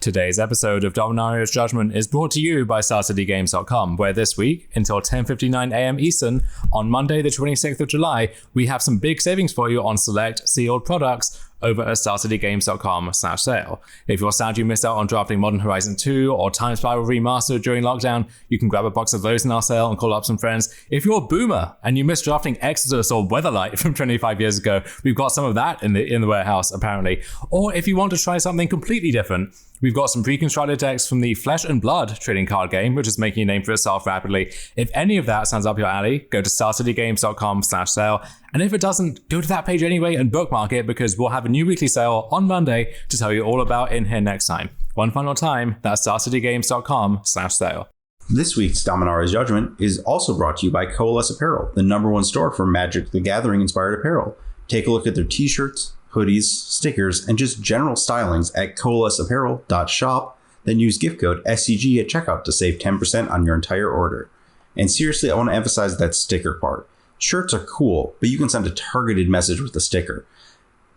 Today's episode of Dominaria's Judgment is brought to you by StarCityGames.com, where this week, until 10:59 a.m. Eastern, on Monday the 26th of July, we have some big savings for you on select sealed products over at StarCityGames.com/sale. If you're sad you missed out on drafting Modern Horizon 2 or Time Spiral Remastered during lockdown, you can grab a box of those in our sale and call up some friends. If you're a boomer and you missed drafting Exodus or Weatherlight from 25 years ago, we've got some of that in the warehouse, apparently. Or if you want to try something completely different, we've got some pre-constructed decks from the Flesh and Blood trading card game, which is making a name for itself rapidly. If any of that sounds up your alley, go to StarCityGames.com/sale. And if it doesn't, go to that page anyway and bookmark it, because we'll have a new weekly sale on Monday to tell you all about in here next time. One final time, that's StarCityGames.com/sale. This week's Dominaria's Judgment is also brought to you by Coalesce Apparel, the #1 store for Magic the Gathering inspired apparel. Take a look at their t-shirts, hoodies, stickers, and just general stylings at coalesceapparel.shop. Then use gift code SCG at checkout to save 10% on your entire order. And seriously, I want to emphasize that sticker part. Shirts are cool, but you can send a targeted message with the sticker.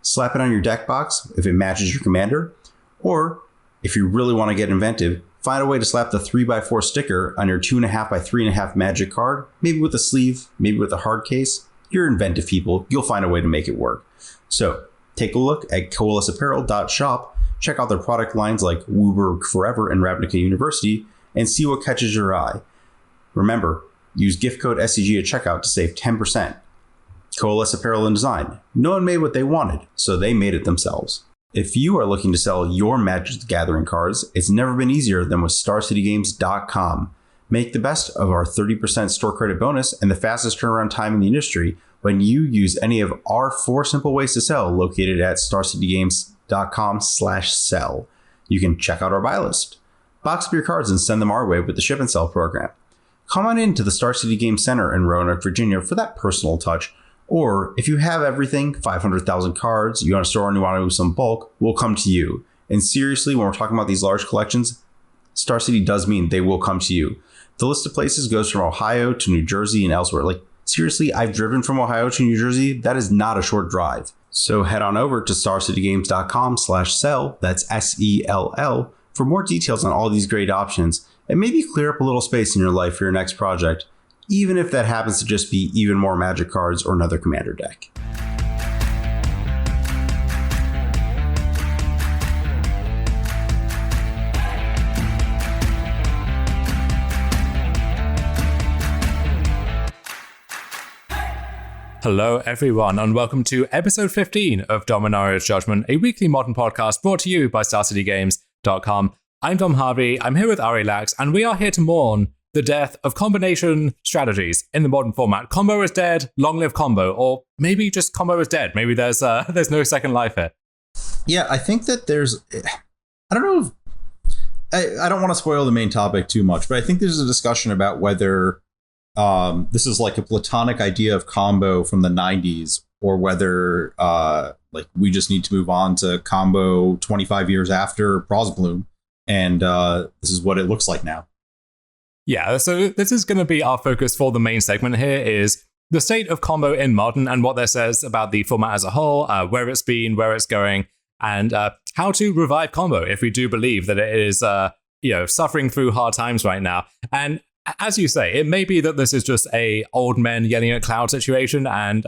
Slap it on your deck box if it matches your commander, or if you really want to get inventive, find a way to slap the 3x4 sticker on your 2.5x3.5 Magic card, maybe with a sleeve, maybe with a hard case. You're inventive people, you'll find a way to make it work. So take a look at coalesceapparel.shop, check out their product lines like Wooburg Forever and Ravnica University, and see what catches your eye. Remember, use gift code SCG at checkout to save 10%. Coalesce Apparel and Design. No one made what they wanted, so they made it themselves. If you are looking to sell your Magic the Gathering cards, it's never been easier than with StarCityGames.com. Make the best of our 30% store credit bonus and the fastest turnaround time in the industry when you use any of our 4 simple ways to sell located at StarCityGames.com/sell. You can check out our buy list, box up your cards and send them our way with the ship and sell program. Come on into the Star City Game Center in Roanoke, Virginia for that personal touch. Or if you have everything, 500,000 cards, you want to store and you want to do some bulk, we'll come to you. And seriously, when we're talking about these large collections, Star City does mean they will come to you. The list of places goes from Ohio to New Jersey and elsewhere. Like, seriously, I've driven from Ohio to New Jersey. That is not a short drive. So head on over to StarCityGames.com/sell, that's SELL, for more details on all these great options, and maybe clear up a little space in your life for your next project, even if that happens to just be even more Magic cards or another Commander deck. Hello everyone, and welcome to episode 15 of Dominaria's Judgment, a weekly modern podcast brought to you by StarCityGames.com. I'm Dom Harvey, I'm here with Ari Lax, and we are here to mourn the death of combination strategies in the modern format. Combo is dead, long live combo, or maybe just combo is dead. Maybe there's no second life here. Yeah, I think that there's, I don't know if, I don't want to spoil the main topic too much, but I think there's a discussion about whether this is like a platonic idea of combo from the 90s, or whether like we just need to move on to combo 25 years after Prosbloom, and this is what it looks like now. Yeah, so this is going to be our focus for the main segment here, is the state of combo in Modern and what that says about the format as a whole, where it's been, where it's going, and how to revive combo if we do believe that it is suffering through hard times right now. And as you say, it may be that this is just a old men yelling at cloud situation, and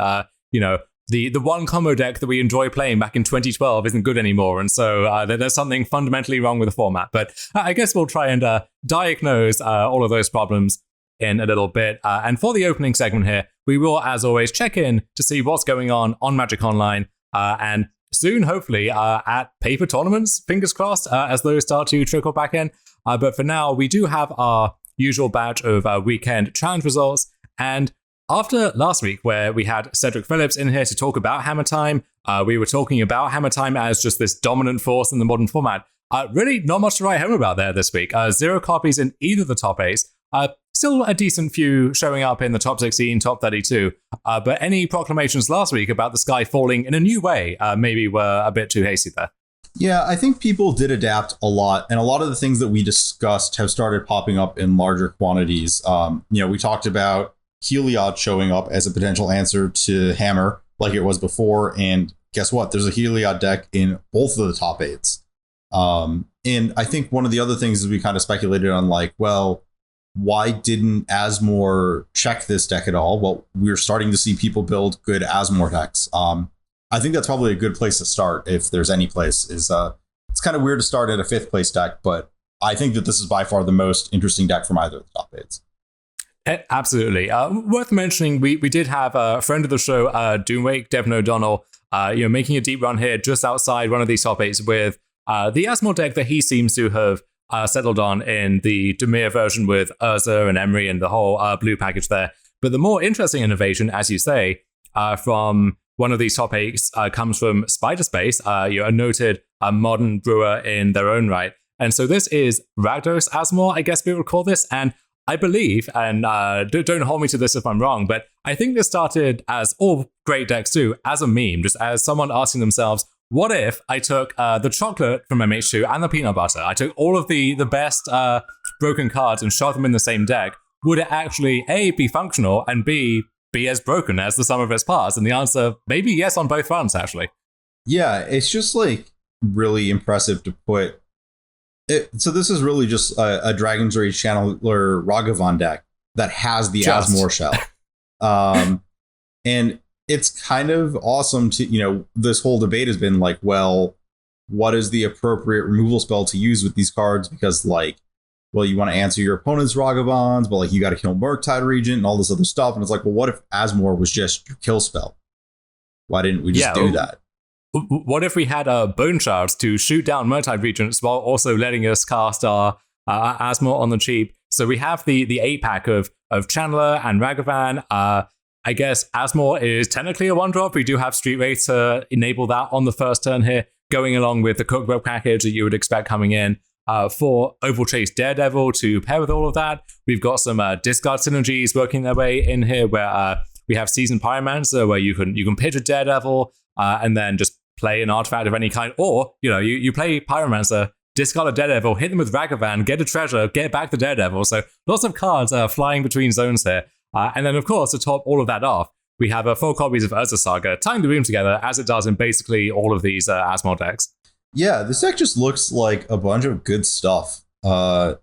the one combo deck that we enjoy playing back in 2012 isn't good anymore, and so there's something fundamentally wrong with the format. But I guess we'll try and diagnose all of those problems in a little bit. And for the opening segment here, we will, as always, check in to see what's going on Magic Online, and soon, hopefully, at paper tournaments, fingers crossed, as those start to trickle back in. But for now, we do have our usual batch of weekend challenge results, and after last week, where we had Cedric Phillips in here to talk about Hammer Time, we were talking about Hammer Time as just this dominant force in the modern format. Really not much to write home about there this week. 0 copies in either of the top 8. Still a decent few showing up in the top 16, top 32. But any proclamations last week about the sky falling in a new way maybe were a bit too hasty there. Yeah, I think people did adapt a lot, and a lot of the things that we discussed have started popping up in larger quantities. We talked about Heliod showing up as a potential answer to Hammer like it was before, and guess what? There's a Heliod deck in both of the top 8s. And I think one of the other things is we kind of speculated on, like, well, why didn't Asmore check this deck at all? Well, we're starting to see people build good Asmore decks. I think that's probably a good place to start, if there's any place. It's kind of weird to start at a 5th place deck, but I think that this is by far the most interesting deck from either of the top 8s. Absolutely. Worth mentioning, we did have a friend of the show, Doomwake, Devin O'Donnell, making a deep run here just outside one of these top 8s with the Asmore deck that he seems to have settled on in the Dimir version with Urza and Emery and the whole blue package there. But the more interesting innovation, as you say, from one of these top 8s comes from Spider Space, a noted modern brewer in their own right. And so this is Rakdos Asmore, I guess we would call this. And I believe, and don't hold me to this if I'm wrong, but I think this started, as all great decks do, as a meme, just as someone asking themselves, what if I took the chocolate from MH2 and the peanut butter? I took all of the best broken cards and shot them in the same deck. Would it actually, A, be functional, and B, be as broken as the sum of its parts? And the answer, maybe yes on both fronts, actually. Yeah, it's just like really impressive to put. So this is really just a Dragon's Rage Channeler Ragavan deck that has the Asmore shell. And it's kind of awesome to, this whole debate has been like, well, what is the appropriate removal spell to use with these cards? Because, like, well, you want to answer your opponent's Ragavans, but like you got to kill Murktide Regent and all this other stuff. And it's like, well, what if Asmore was just your kill spell? Why didn't we just do that? What if we had Bone Shards to shoot down Murktide Regents while also letting us cast our Asmore on the cheap? So we have the 8-pack of Channeler and Ragavan. I guess Asmore is technically a 1-drop. We do have Street Race to enable that on the first turn here, going along with the Cookbook package that you would expect coming in. For Oval Chase Daredevil to pair with all of that. We've got some discard synergies working their way in here, where we have Seasoned Pyromancer, where you can pitch a Daredevil and then just play an artifact of any kind, or you play Pyromancer, discard a Daredevil, hit them with Ragavan, get a treasure, get back the Daredevil. So lots of cards flying between zones here. And then, of course, to top all of that off, we have 4 copies of Urza Saga, tying the room together as it does in basically all of these Asmore decks. Yeah, this deck just looks like a bunch of good stuff. I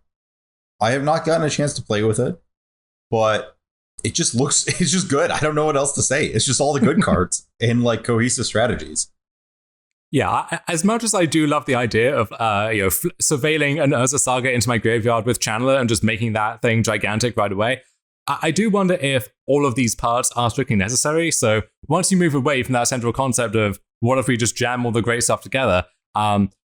have not gotten a chance to play with it, but it's just good. I don't know what else to say. It's just all the good cards and like cohesive strategies. Yeah, as much as I do love the idea of surveilling an Urza Saga into my graveyard with Channeler and just making that thing gigantic right away, I do wonder if all of these parts are strictly necessary. So once you move away from that central concept of what if we just jam all the great stuff together,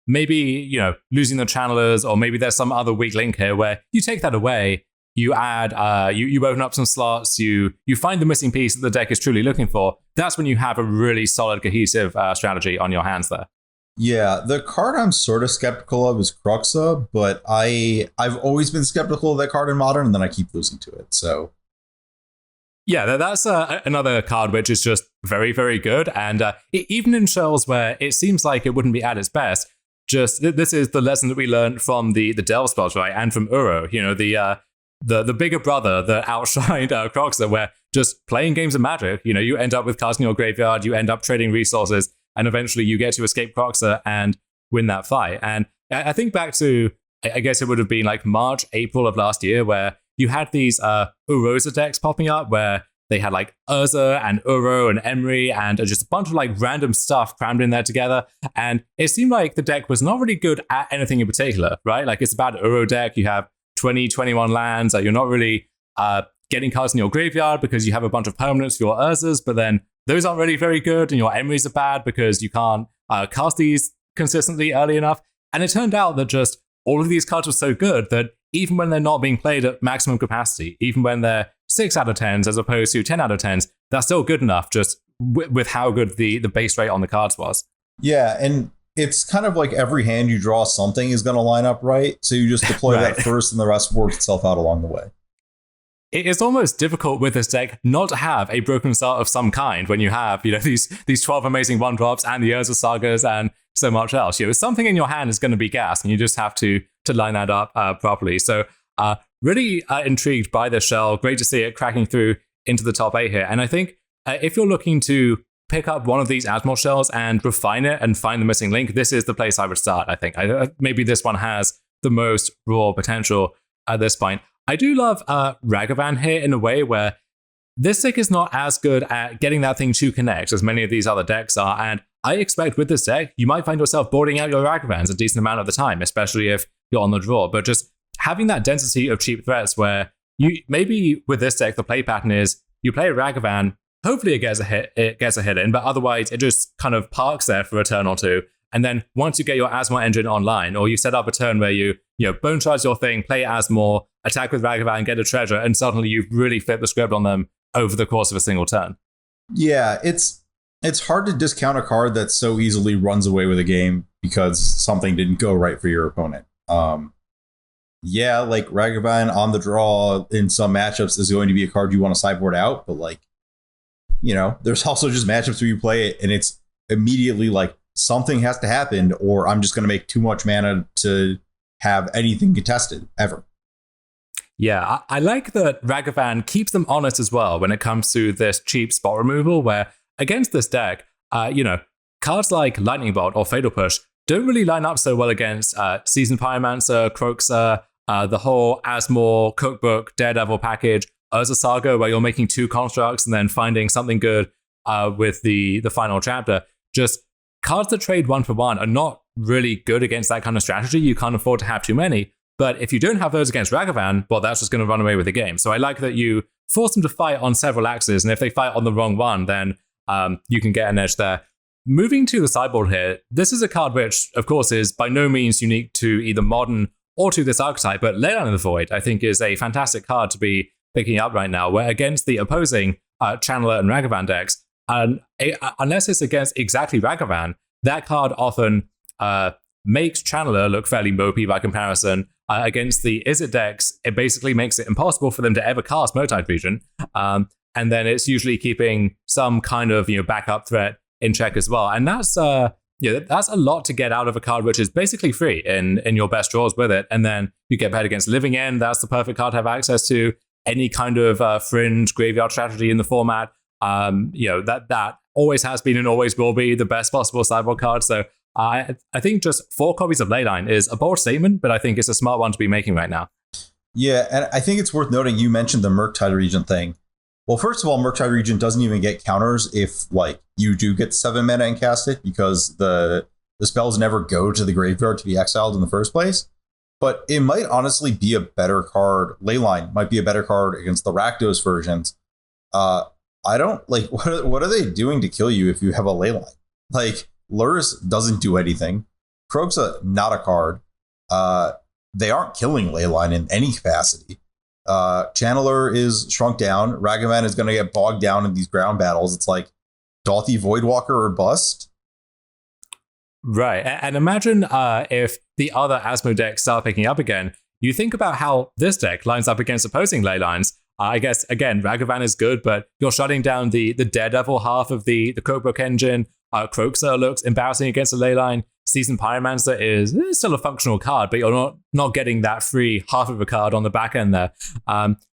maybe, losing the channelers, or maybe there's some other weak link here where you take that away, you add, you open up some slots, you find the missing piece that the deck is truly looking for. That's when you have a really solid, cohesive strategy on your hands there. Yeah, the card I'm sort of skeptical of is Cruxa, but I've always been skeptical of that card in Modern, and then I keep losing to it, so... Yeah, that's another card which is just very, very good. And even in shells where it seems like it wouldn't be at its best, just this is the lesson that we learned from the Delve spells, right? And from Uro, the bigger brother that outshined Croxa, where just playing games of Magic, you end up with cards in your graveyard, you end up trading resources, and eventually you get to escape Croxa and win that fight. And I think back to, I guess it would have been like March, April of last year, where you had these Uroza decks popping up where they had like Urza and Uro and Emery and just a bunch of like random stuff crammed in there together. And it seemed like the deck was not really good at anything in particular, right? Like it's about Uro deck. You have 20, 21 lands. You're not really getting cards in your graveyard because you have a bunch of permanents for your Urzas, but then those aren't really very good. And your Emerys are bad because you can't cast these consistently early enough. And it turned out that just all of these cards were so good that even when they're not being played at maximum capacity, even when they're 6 out of 10s as opposed to 10 out of 10s, that's still good enough just with how good the base rate on the cards was. Yeah, and it's kind of like every hand you draw something is going to line up right, so you just deploy right. that first and the rest works itself out along the way. It's almost difficult with this deck not to have a broken start of some kind when you have, these 12 amazing 1-drops and the Urza Sagas and so much else. Something in your hand is going to be gas, and you just have to line that up properly. So really intrigued by this shell. Great to see it cracking through into the top 8 here. And I think if you're looking to pick up one of these Asmol shells and refine it and find the missing link, this is the place I would start, I think. Maybe this one has the most raw potential at this point. I do love Ragavan here in a way where this deck is not as good at getting that thing to connect as many of these other decks are, and I expect with this deck, you might find yourself boarding out your Ragavans a decent amount of the time, especially if you're on the draw. But just having that density of cheap threats where you maybe with this deck, the play pattern is you play a Ragavan, hopefully it gets a hit in, but otherwise it just kind of parks there for a turn or two. And then once you get your Asmore engine online, or you set up a turn where you bone charge your thing, play Asmore, attack with Ragavan, get a treasure, and suddenly you've really flipped the script on them over the course of a single turn. Yeah, it's hard to discount a card that so easily runs away with a game because something didn't go right for your opponent. Yeah, like Ragavan on the draw in some matchups is going to be a card you want to sideboard out, but like, there's also just matchups where you play it and it's immediately like something has to happen or I'm just going to make too much mana to have anything contested ever. Yeah, I like that Ragavan keeps them honest as well when it comes to this cheap spot removal, where against this deck, cards like Lightning Bolt or Fatal Push don't really line up so well against Seasoned Pyromancer, Croaxer, the whole Asmore, Cookbook, Daredevil package, Urza Saga, where you're making 2 constructs and then finding something good with the final chapter. Just cards that trade 1 for 1 are not really good against that kind of strategy. You can't afford to have too many. But if you don't have those against Ragavan, well, that's just going to run away with the game. So I like that you force them to fight on several axes, and if they fight on the wrong one, then you can get an edge there. Moving to the sideboard here, this is a card which, of course, is by no means unique to either Modern or to this archetype, but Leyline of the Void, I think, is a fantastic card to be picking up right now, where against the opposing Channeler and Ragavan decks, unless it's against exactly Ragavan, that card often makes Channeler look fairly mopey by comparison. Against the Izzet decks, it basically makes it impossible for them to ever cast Motide Region. And then it's usually keeping some kind of backup threat in check as well. And that's that's a lot to get out of a card which is basically free in your best draws with it. And then you get paired against Living End. That's the perfect card to have access to. Any kind of fringe graveyard strategy in the format. That always has been and always will be the best possible sideboard card. So I think just 4 copies of Leyline is a bold statement, but I think it's a smart one to be making right now. Yeah, and I think it's worth noting you mentioned the Murktide Regent thing. Well, first of all, Murktide Regent doesn't even get counters if like you do get 7 mana and cast it, because the spells never go to the graveyard to be exiled in the first place. But it might honestly be a better card. Leyline might be a better card against the Rakdos versions. I don't like what are they doing to kill you if you have a Leyline? Like, Lurrus doesn't do anything. Croaxer, not a card. They aren't killing Leyline in any capacity. Channeler is shrunk down. Ragavan is going to get bogged down in these ground battles. It's like Dauthi Voidwalker or bust. Right. And imagine if the other Asmo decks start picking up again. You think about how this deck lines up against opposing Leylines. I guess, again, Ragavan is good, but you're shutting down the Daredevil half of the Cookbook engine. Croaxer looks embarrassing against a Leyline. Seasoned Pyromancer is still a functional card, but you're not getting that free half of a card on the back end there.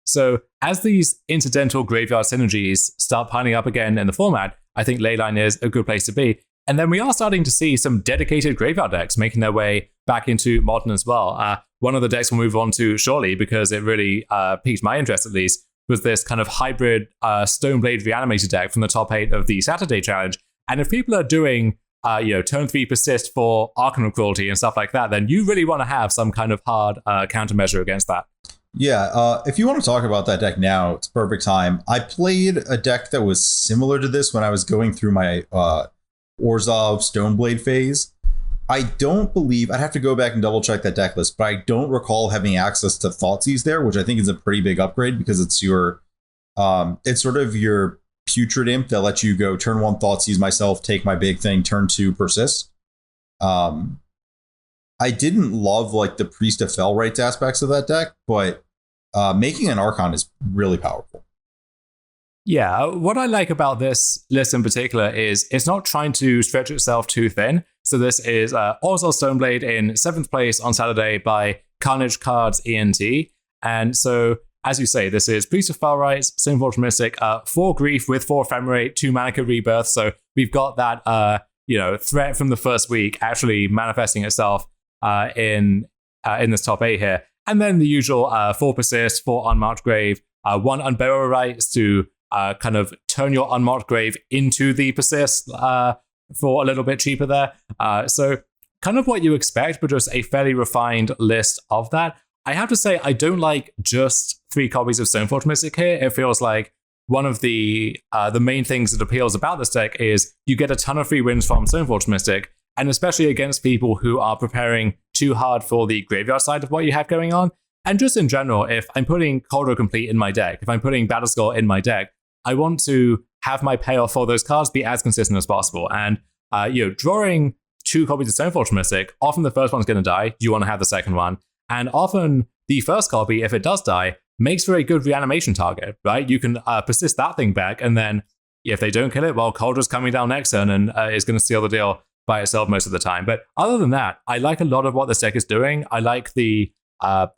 So as these incidental graveyard synergies start piling up again in the format, I think Leyline is a good place to be. And then we are starting to see some dedicated graveyard decks making their way back into Modern as well. One of the decks we'll move on to shortly, because it really piqued my interest at least, was this kind of hybrid Stoneblade Reanimator deck from the top 8 of the Saturday Challenge. And if people are doing turn 3 persist for Arcanum Cruelty and stuff like that, then you really want to have some kind of hard countermeasure against that. Yeah, if you want to talk about that deck now, it's a perfect time. I played a deck that was similar to this when I was going through my Orzhov Stoneblade phase. I don't believe, I'd have to go back and double check that deck list, but I don't recall having access to Thoughtseize there, which I think is a pretty big upgrade because it's your, it's sort of your Putrid Imp that lets you go turn 1 Thoughtseize myself, take my big thing, turn 2 persist. I didn't love like the Priest of Fellrights aspects of that deck, but making an Archon is really powerful. Yeah, what I like about this list in particular is it's not trying to stretch itself too thin. So this is Orzhov Stoneblade in 7th place on Saturday by Carnage Cards ENT. And so as you say, this is Priest of Felrites, Stoneforge Mystic, 4 Grief with 4 Ephemerate, 2 Manica Rebirth. So we've got that, threat from the first week actually manifesting itself in this top 8 here. And then the usual 4 Persist, 4 Unmarked Grave, 1 Unburial Rites to kind of turn your Unmarked Grave into the Persist for a little bit cheaper there. So kind of what you expect, but just a fairly refined list of that. I have to say, I don't like just 3 copies of Stoneforge Mystic here. It feels like one of the main things that appeals about this deck is you get a ton of free wins from Stoneforge Mystic, and especially against people who are preparing too hard for the graveyard side of what you have going on. And just in general, if I'm putting Coldrow Complete in my deck, if I'm putting Battleskull in my deck, I want to have my payoff for those cards be as consistent as possible. And drawing 2 copies of Stoneforge Mystic, often the first one's going to die. You want to have the second one. And often the first copy, if it does die, makes for a good reanimation target, right? You can persist that thing back, and then if they don't kill it, well, Coldrow's coming down next turn and is going to seal the deal by itself most of the time. But other than that, I like a lot of what this deck is doing. I like the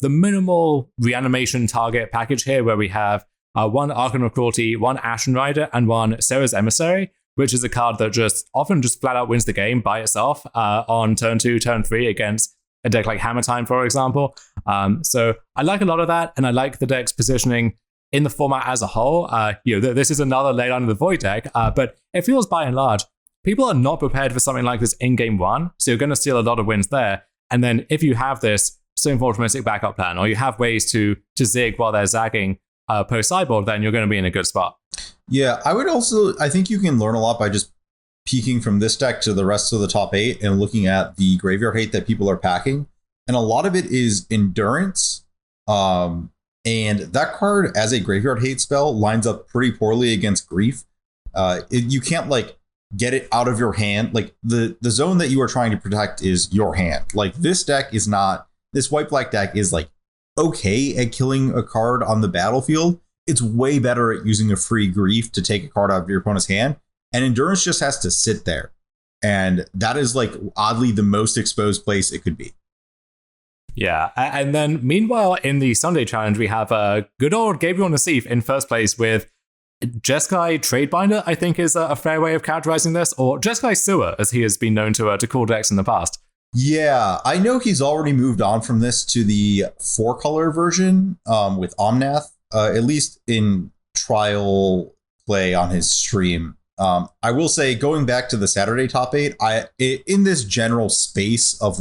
minimal reanimation target package here, where we have 1 Archon of Cruelty, 1 Ashen Rider, and 1 Sarah's Emissary, which is a card that often flat out wins the game by itself on turn 2, turn 3 against a deck like Hammer Time, for example. So I like a lot of that, and I like the deck's positioning in the format as a whole. This is another Leyline of the Void deck, but it feels by and large, people are not prepared for something like this in game 1, so you're going to steal a lot of wins there. And then if you have this Stoneforge Mystic backup plan, or you have ways to zig while they're zagging post-sideboard, then you're going to be in a good spot. Yeah, I think you can learn a lot by just peeking from this deck to the rest of the top 8 and looking at the graveyard hate that people are packing. And a lot of it is Endurance. And that card as a graveyard hate spell lines up pretty poorly against Grief. You can't get it out of your hand. Like the zone that you are trying to protect is your hand. Like this white-black deck is okay at killing a card on the battlefield. It's way better at using a free Grief to take a card out of your opponent's hand. And Endurance just has to sit there. And that is oddly the most exposed place it could be. Yeah. And then meanwhile, in the Sunday challenge, we have good old Gabriel Nassif in first place with Jeskai Tradebinder, I think is a fair way of characterizing this, or Jeskai Sewer, as he has been known to call decks in the past. Yeah, I know he's already moved on from this to the 4-color version with Omnath, at least in trial play on his stream. I will say, going back to the Saturday top 8, in this general space of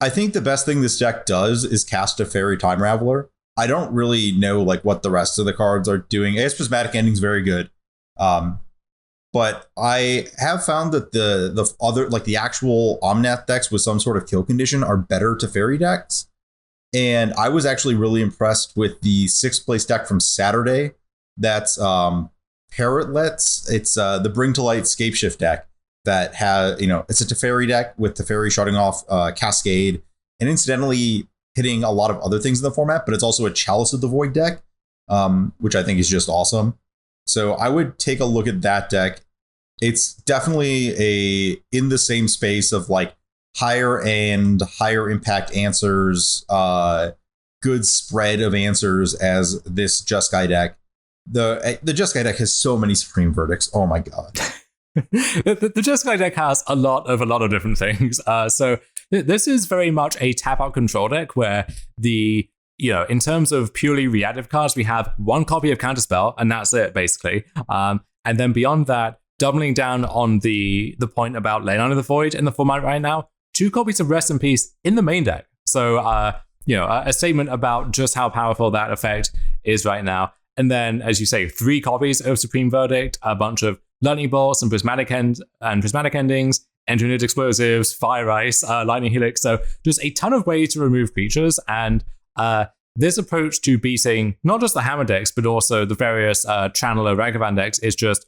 I think the best thing this deck does is cast a Fairy Time Raveler. I don't really know what the rest of the cards are doing. AS Prismatic Ending's very good. But I have found that the other, the actual Omnath decks with some sort of kill condition are better to Fairy decks. And I was actually really impressed with the 6th place deck from Saturday. That's Parrotlets. It's the Bring to Light Scapeshift deck that has, it's a Teferi deck with Teferi shutting off Cascade and incidentally hitting a lot of other things in the format, but it's also a Chalice of the Void deck, which I think is just awesome. So I would take a look at that deck. It's definitely in the same space of higher end, higher impact answers, good spread of answers as this Jeskai deck. The Jeskai deck has so many Supreme Verdicts. Oh my god. the Jeskai deck has a lot of different things. So this is very much a tap out control deck where in terms of purely reactive cards, we have 1 copy of Counterspell, and that's it, basically. And then beyond that, doubling down on the point about Leyline of the Void in the format right now, 2 copies of Rest in Peace in the main deck. So, a statement about just how powerful that effect is right now. And then, as you say, 3 copies of Supreme Verdict, a bunch of Lightning Bolts and Prismatic Endings, Engineered Explosives, Fire Ice, Lightning Helix. So just a ton of ways to remove creatures. And this approach to beating not just the Hammer decks, but also the various Channeler Ragavan decks is just,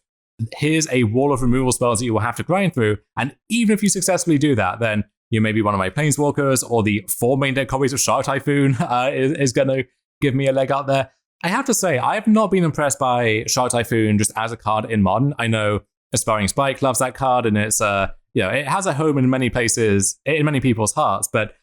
here's a wall of removal spells that you will have to grind through. And even if you successfully do that, then maybe one of my Planeswalkers or the 4 main deck copies of Shark Typhoon is going to give me a leg out there. I have to say, I have not been impressed by Shark Typhoon just as a card in Modern. I know Aspiring Spike loves that card, and it's it has a home in many places, in many people's hearts. But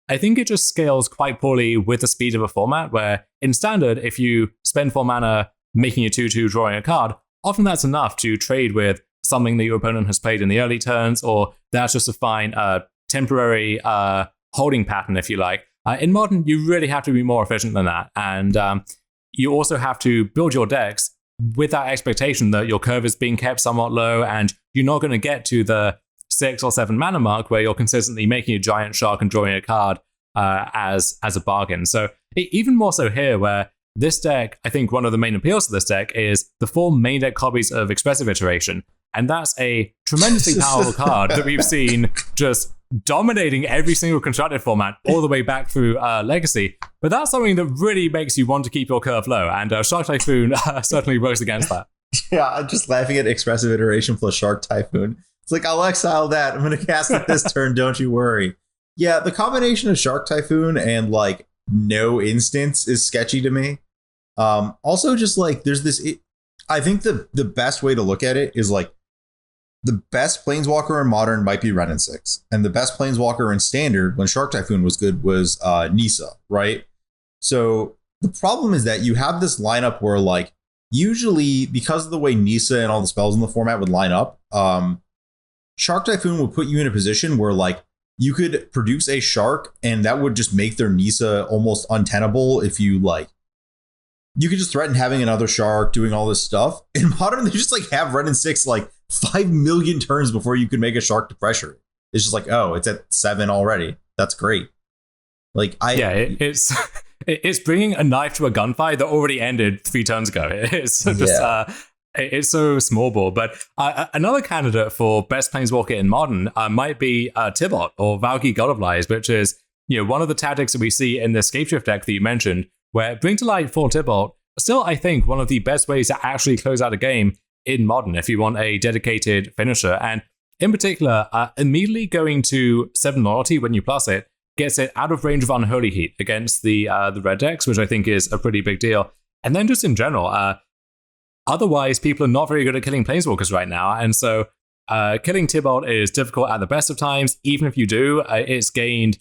I think it just scales quite poorly with the speed of a format where in Standard, if you spend 4 mana making a 2/2 drawing a card, often that's enough to trade with something that your opponent has played in the early turns, or that's just a fine temporary holding pattern, if you like. In Modern, you really have to be more efficient than that. And you also have to build your decks with that expectation that your curve is being kept somewhat low and you're not going to get to the 6 or 7 mana mark where you're consistently making a giant shark and drawing a card as a bargain. So even more so here, where this deck, I think one of the main appeals to this deck is the 4 main deck copies of Expressive Iteration. And that's a tremendously powerful card that we've seen just dominating every single constructed format all the way back through Legacy. But that's something that really makes you want to keep your curve low. And Shark Typhoon certainly works against that. Yeah, I'm just laughing at Expressive Iteration plus Shark Typhoon. It's like, I'll exile that. I'm going to cast it this turn. Don't you worry. Yeah, the combination of Shark Typhoon and like no instance is sketchy to me. Also, just like there's this. I think the best way to look at it is like the best Planeswalker in Modern might be Ren and 6, and the best Planeswalker in Standard when Shark Typhoon was good was Nisa, right? So the problem is that you have this lineup where like usually because of the way Nisa and all the spells in the format would line up, Shark Typhoon would put you in a position where like you could produce a shark and that would just make their Nisa almost untenable if you like. You could just threaten having another shark, doing all this stuff. In Modern, they just like have Ren and 6 like 5 million turns before you could make a shark to pressure it. It's just like, oh, it's at 7 already. That's great. Like it's bringing a knife to a gunfight that already ended 3 turns ago. It's just it's so small ball. But another candidate for best Planeswalker in Modern might be Tibot or Valky God of Lies, which is one of the tactics that we see in the Scapeshift deck that you mentioned, where Bring to Light for Tibot still, I think, one of the best ways to actually close out a game in Modern if you want a dedicated finisher. And in particular, immediately going to 7 loyalty when you plus it gets it out of range of Unholy Heat against the red decks, which I think is a pretty big deal. And then just in general, otherwise, people are not very good at killing Planeswalkers right now. And so killing Tibalt is difficult at the best of times. Even if you do, it's gained,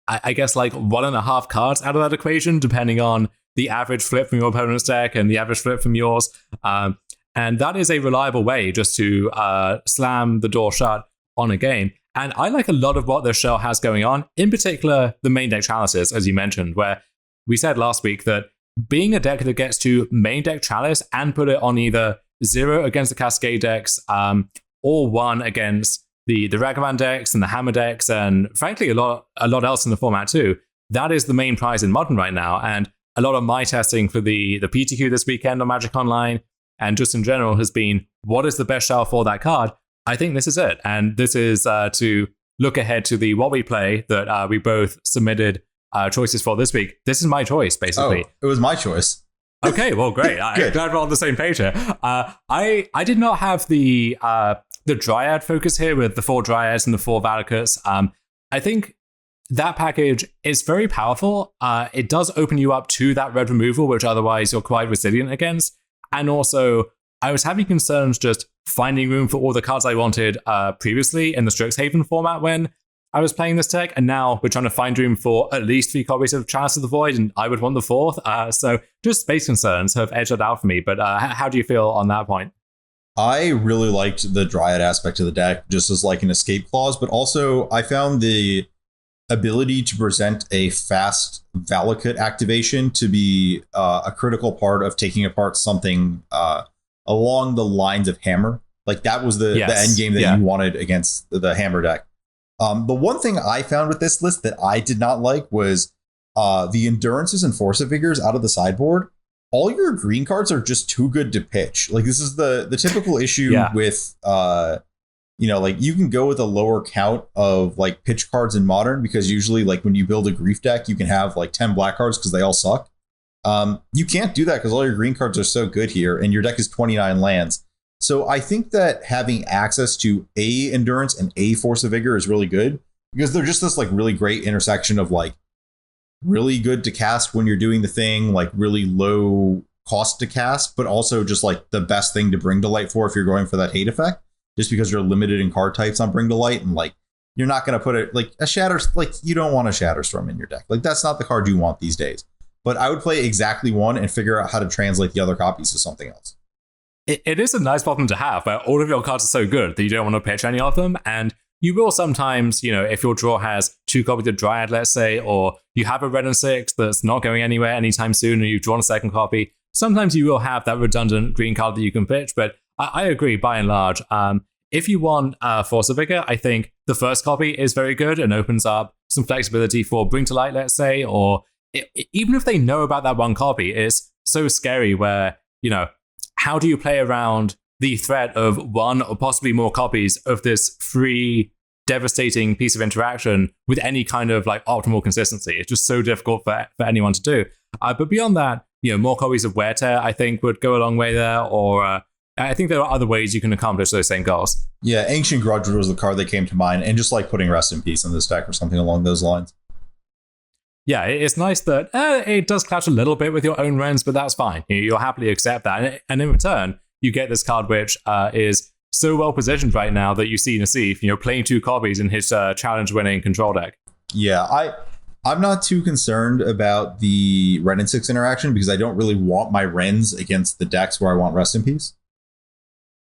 I guess, like 1.5 cards out of that equation, depending on the average flip from your opponent's deck and the average flip from yours. And that is a reliable way just to slam the door shut on a game. And I like a lot of what the shell has going on, in particular, the main deck Chalices, as you mentioned, where we said last week that being a deck that gets to main deck Chalice and put it on either 0 against the Cascade decks or 1 against the Ragavan decks and the Hammer decks, and frankly, a lot else in the format too, that is the main prize in Modern right now. And a lot of my testing for the PTQ this weekend on Magic Online, and just in general, has been, what is the best shell for that card? I think this is it. And this is to look ahead to the What We Play that we both submitted choices for this week. This is my choice, basically. Oh, it was my choice. Okay, well, great. I'm glad we're on the same page here. I did not have the Dryad focus here with the 4 Dryads and the 4 Valakuts. I think that package is very powerful. It does open you up to that red removal, which otherwise you're quite resilient against. And also, I was having concerns just finding room for all the cards I wanted previously in the Strixhaven format when I was playing this deck, and now we're trying to find room for at least 3 copies of Chalice of the Void, and I would want the 4th. So just space concerns have edged it out for me. But how do you feel on that point? I really liked the Dryad aspect of the deck, just as like an escape clause, but also I found the ability to present a fast Valakut activation to be a critical part of taking apart something along the lines of Hammer. Like that was the end game that you wanted against the Hammer deck. The one thing I found with this list that I did not like was the Endurances and Force of Vigors out of the sideboard. All your green cards are just too good to pitch. Like this is the typical issue with like you can go with a lower count of like pitch cards in Modern, because usually like when you build a Grief deck, you can have like 10 black cards because they all suck. You can't do that because all your green cards are so good here, and your deck is 29 lands. So I think that having access to a Endurance and a Force of Vigor is really good, because they're just this like really great intersection of like really good to cast when you're doing the thing, like really low cost to cast, but also just like the best thing to bring to light for if you're going for that hate effect, just because you're limited in card types on Bring to Light, and like you're not going to put it like a Shatter. Like you don't want a Shatterstorm in your deck. Like that's not the card you want these days. But I would play exactly one and figure out how to translate the other copies to something else. It is a nice problem to have, where all of your cards are so good that you don't want to pitch any of them. And you will sometimes, if your draw has 2 copies of Dryad, let's say, or you have a red and 6 that's not going anywhere anytime soon, and you've drawn a second copy, sometimes you will have that redundant green card that you can pitch. But I agree, by and large, if you want Force of Vigor, I think the first copy is very good and opens up some flexibility for Bring to Light, let's say, or even if they know about that one copy, it's so scary where, how do you play around the threat of one or possibly more copies of this free, devastating piece of interaction with any kind of like optimal consistency? It's just so difficult for anyone to do. But beyond that, more copies of Wear Tear, I think, would go a long way there. Or I think there are other ways you can accomplish those same goals. Yeah, Ancient Grudge was the card that came to mind, and just like putting Rest in Peace in this deck or something along those lines. Yeah, it's nice that it does clash a little bit with your own Rens, but that's fine. You'll happily accept that. And in return, you get this card which is so well positioned right now that you see Nassif, playing 2 copies in his challenge-winning control deck. Yeah, I'm not too concerned about the Ren and 6 interaction because I don't really want my Rens against the decks where I want Rest in Peace.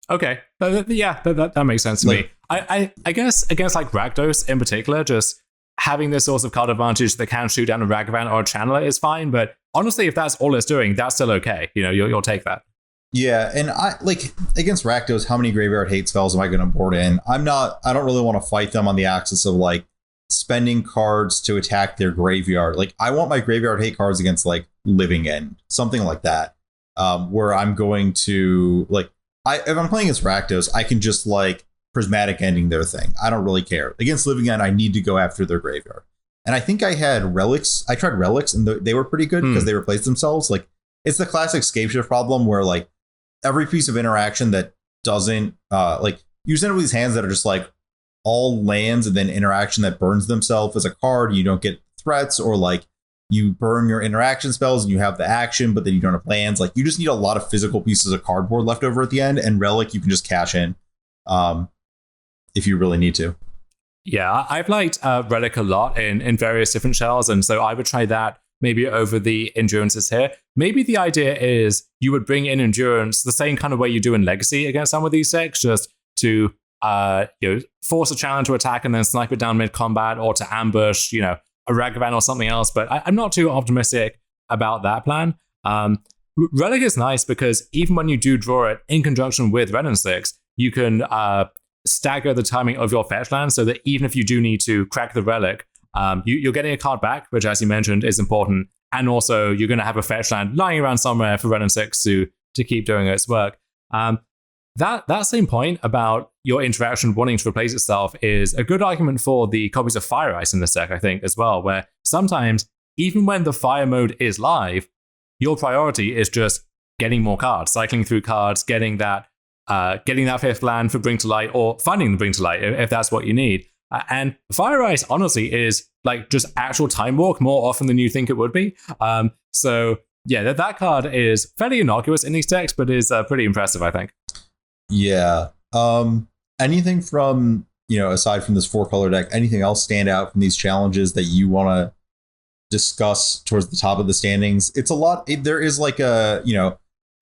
Okay, yeah, that makes sense to me. I guess against like Rakdos in particular, just having this source of card advantage that can shoot down a Ragavan or a Channeler is fine, but honestly, if that's all it's doing, that's still okay. You'll take that. Yeah, and I like against Rakdos, how many Graveyard Hate spells am I going to board in? I don't really want to fight them on the axis of like spending cards to attack their graveyard. Like I want my Graveyard Hate cards against like Living End, something like that, where I'm going to like if I'm playing against Rakdos, I can just like Prismatic Ending their thing. I don't really care. Against Living End, I need to go after their graveyard. And I think I had Relics. I tried Relics and they were pretty good because they replaced themselves. Like it's the classic Scapeshift problem where like every piece of interaction that doesn't like you send up these hands that are just like all lands and then interaction that burns themselves as a card. You don't get threats, or like you burn your interaction spells and you have the action, but then you don't have lands. Like you just need a lot of physical pieces of cardboard left over at the end, and Relic you can just cash in. If you really need to. Yeah, I've liked Relic a lot in various different shells, and so I would try that maybe over the Endurances here. Maybe the idea is you would bring in Endurance the same kind of way you do in Legacy against some of these decks, just to force a challenge to attack and then snipe it down mid-combat, or to ambush, a Ragavan or something else. But I'm not too optimistic about that plan. Relic is nice because even when you do draw it in conjunction with Red and 6, you can stagger the timing of your fetch land so that even if you do need to crack the Relic, you're getting a card back, which, as you mentioned, is important. And also, you're going to have a fetch land lying around somewhere for Red and 6 to keep doing its work. That same point about your interaction wanting to replace itself is a good argument for the copies of Fire Ice in this deck, I think, as well, where sometimes, even when the Fire mode is live, your priority is just getting more cards, cycling through cards, getting that 5th land for Bring to Light, or finding the Bring to Light if that's what you need. And Fire Ice, honestly, is like just actual time walk more often than you think it would be. So yeah, that card is fairly innocuous in these decks, but is pretty impressive, I think. Yeah. Anything from, aside from this 4-color deck, anything else stand out from these challenges that you want to discuss towards the top of the standings? It's a lot. There is like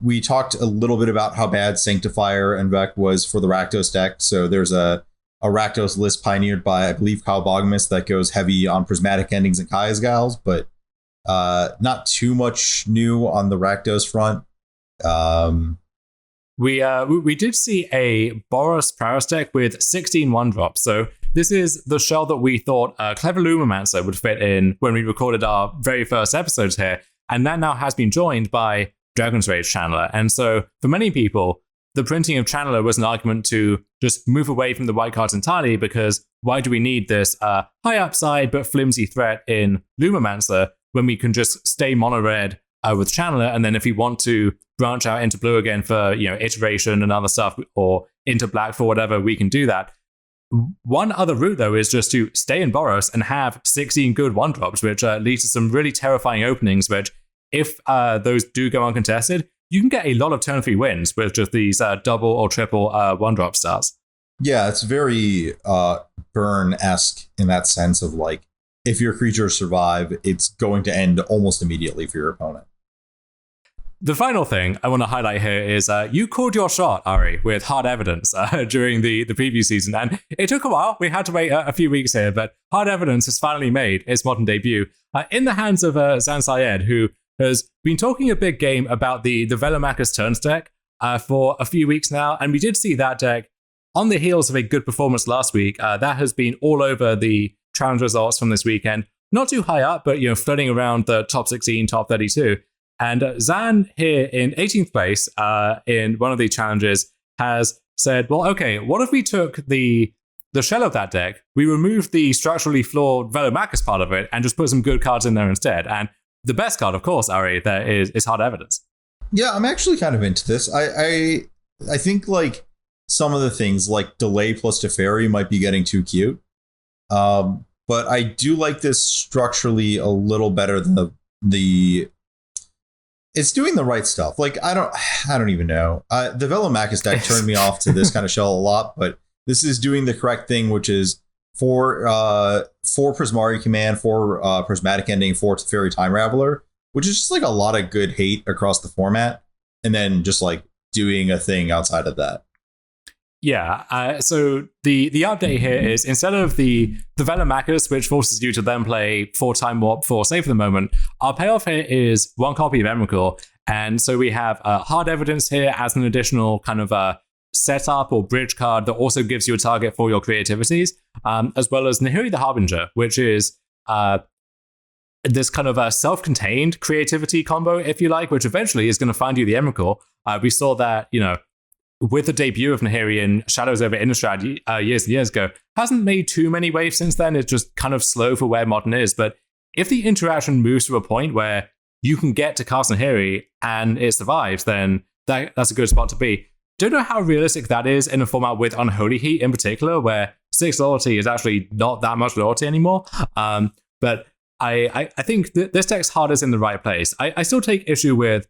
we talked a little bit about how bad Sanctifier and Vec was for the Rakdos deck. So there's a Rakdos list pioneered by, I believe, Kyle Bogmus that goes heavy on Prismatic Endings and Kaya's Gals, but not too much new on the Rakdos front. We did see a Boros Paris deck with 16 1-drops. So this is the shell that we thought Clever Lumimancer would fit in when we recorded our very first episodes here. And that now has been joined by Dragon's Rage Channeler. And so for many people, the printing of Channeler was an argument to just move away from the white cards entirely, because why do we need this high upside but flimsy threat in Lumimancer when we can just stay mono red with Channeler, and then if we want to branch out into blue again for iteration and other stuff, or into black for whatever, we can do that. One other route, though, is just to stay in Boros and have 16 good 1-drops, which leads to some really terrifying openings, which, if those do go uncontested, you can get a lot of turn 3 wins with just these double or triple 1-drop starts. Yeah, it's very Burn-esque in that sense of like, if your creatures survive, it's going to end almost immediately for your opponent. The final thing I want to highlight here is you called your shot, Ari, with Hard Evidence during the preview season. And it took a while. We had to wait a few weeks here, but Hard Evidence has finally made its modern debut in the hands of Zan Syed, who has been talking a big game about the Velomachus Turns deck for a few weeks now. And we did see that deck on the heels of a good performance last week. That has been all over the challenge results from this weekend. Not too high up, but flirting around the top 16, top 32. And Zan here in 18th place in one of the challenges has said, well, okay, what if we took the shell of that deck, we removed the structurally flawed Velomachus part of it, and just put some good cards in there instead? And the best card, of course, Ari, there is Hard Evidence. Yeah, I'm actually kind of into this. I think like some of the things like Delay plus Teferi might be getting too cute. But I do like this structurally a little better than the it's doing the right stuff. Like, I don't even know. The Velomachus deck turned me off to this kind of shell a lot, but this is doing the correct thing, which is 4 Prismari Command, 4 Prismatic Ending, 4 Teferi Time Raveler, which is just like a lot of good hate across the format, and then just like doing a thing outside of that. Yeah, so the update here is instead of the Velomachus, which forces you to then play 4 Time Warp for save for the moment, our payoff here is 1 copy of Emrakul. And so we have Hard Evidence here as an additional kind of setup or bridge card that also gives you a target for your creativities, as well as Nahiri the Harbinger, which is this kind of a self-contained creativity combo, if you like, which eventually is going to find you the Emrakul. We saw that, with the debut of Nahiri in Shadows over Innistrad years and years ago, hasn't made too many waves since then. It's just kind of slow for where Modern is. But if the interaction moves to a point where you can get to cast Nahiri and it survives, then that's a good spot to be. Don't know how realistic that is in a format with Unholy Heat in particular, where 6 loyalty is actually not that much loyalty anymore. But I think this deck's heart is in the right place. I still take issue with,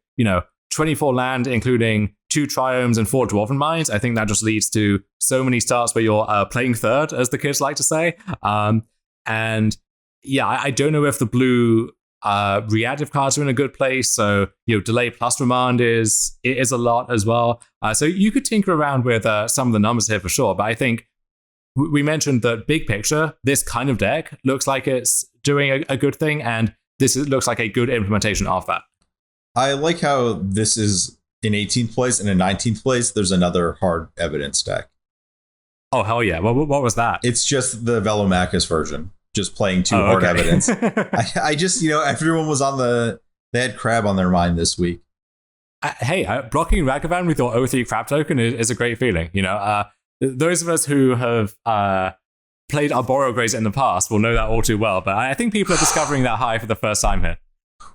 24 land, including 2 Triomes and 4 Dwarven Mines. I think that just leads to so many starts where you're playing third, as the kids like to say. And yeah, I don't know if the blue reactive cards are in a good place. So, Delay plus Remand is a lot as well. So you could tinker around with some of the numbers here for sure. But I think we mentioned that big picture, this kind of deck looks like it's doing a good thing. And this looks like a good implementation of that. I like how this is in 18th place, and in 19th place, there's another Hard Evidence deck. Oh, hell yeah. What was that? It's just the Velomachus version, just playing 2 Hard Evidence. I just, everyone was they had Crab on their mind this week. Blocking Ragavan with your O3 Crab token is a great feeling. Those of us who have played Arboro Graze in the past will know that all too well, but I think people are discovering that high for the first time here.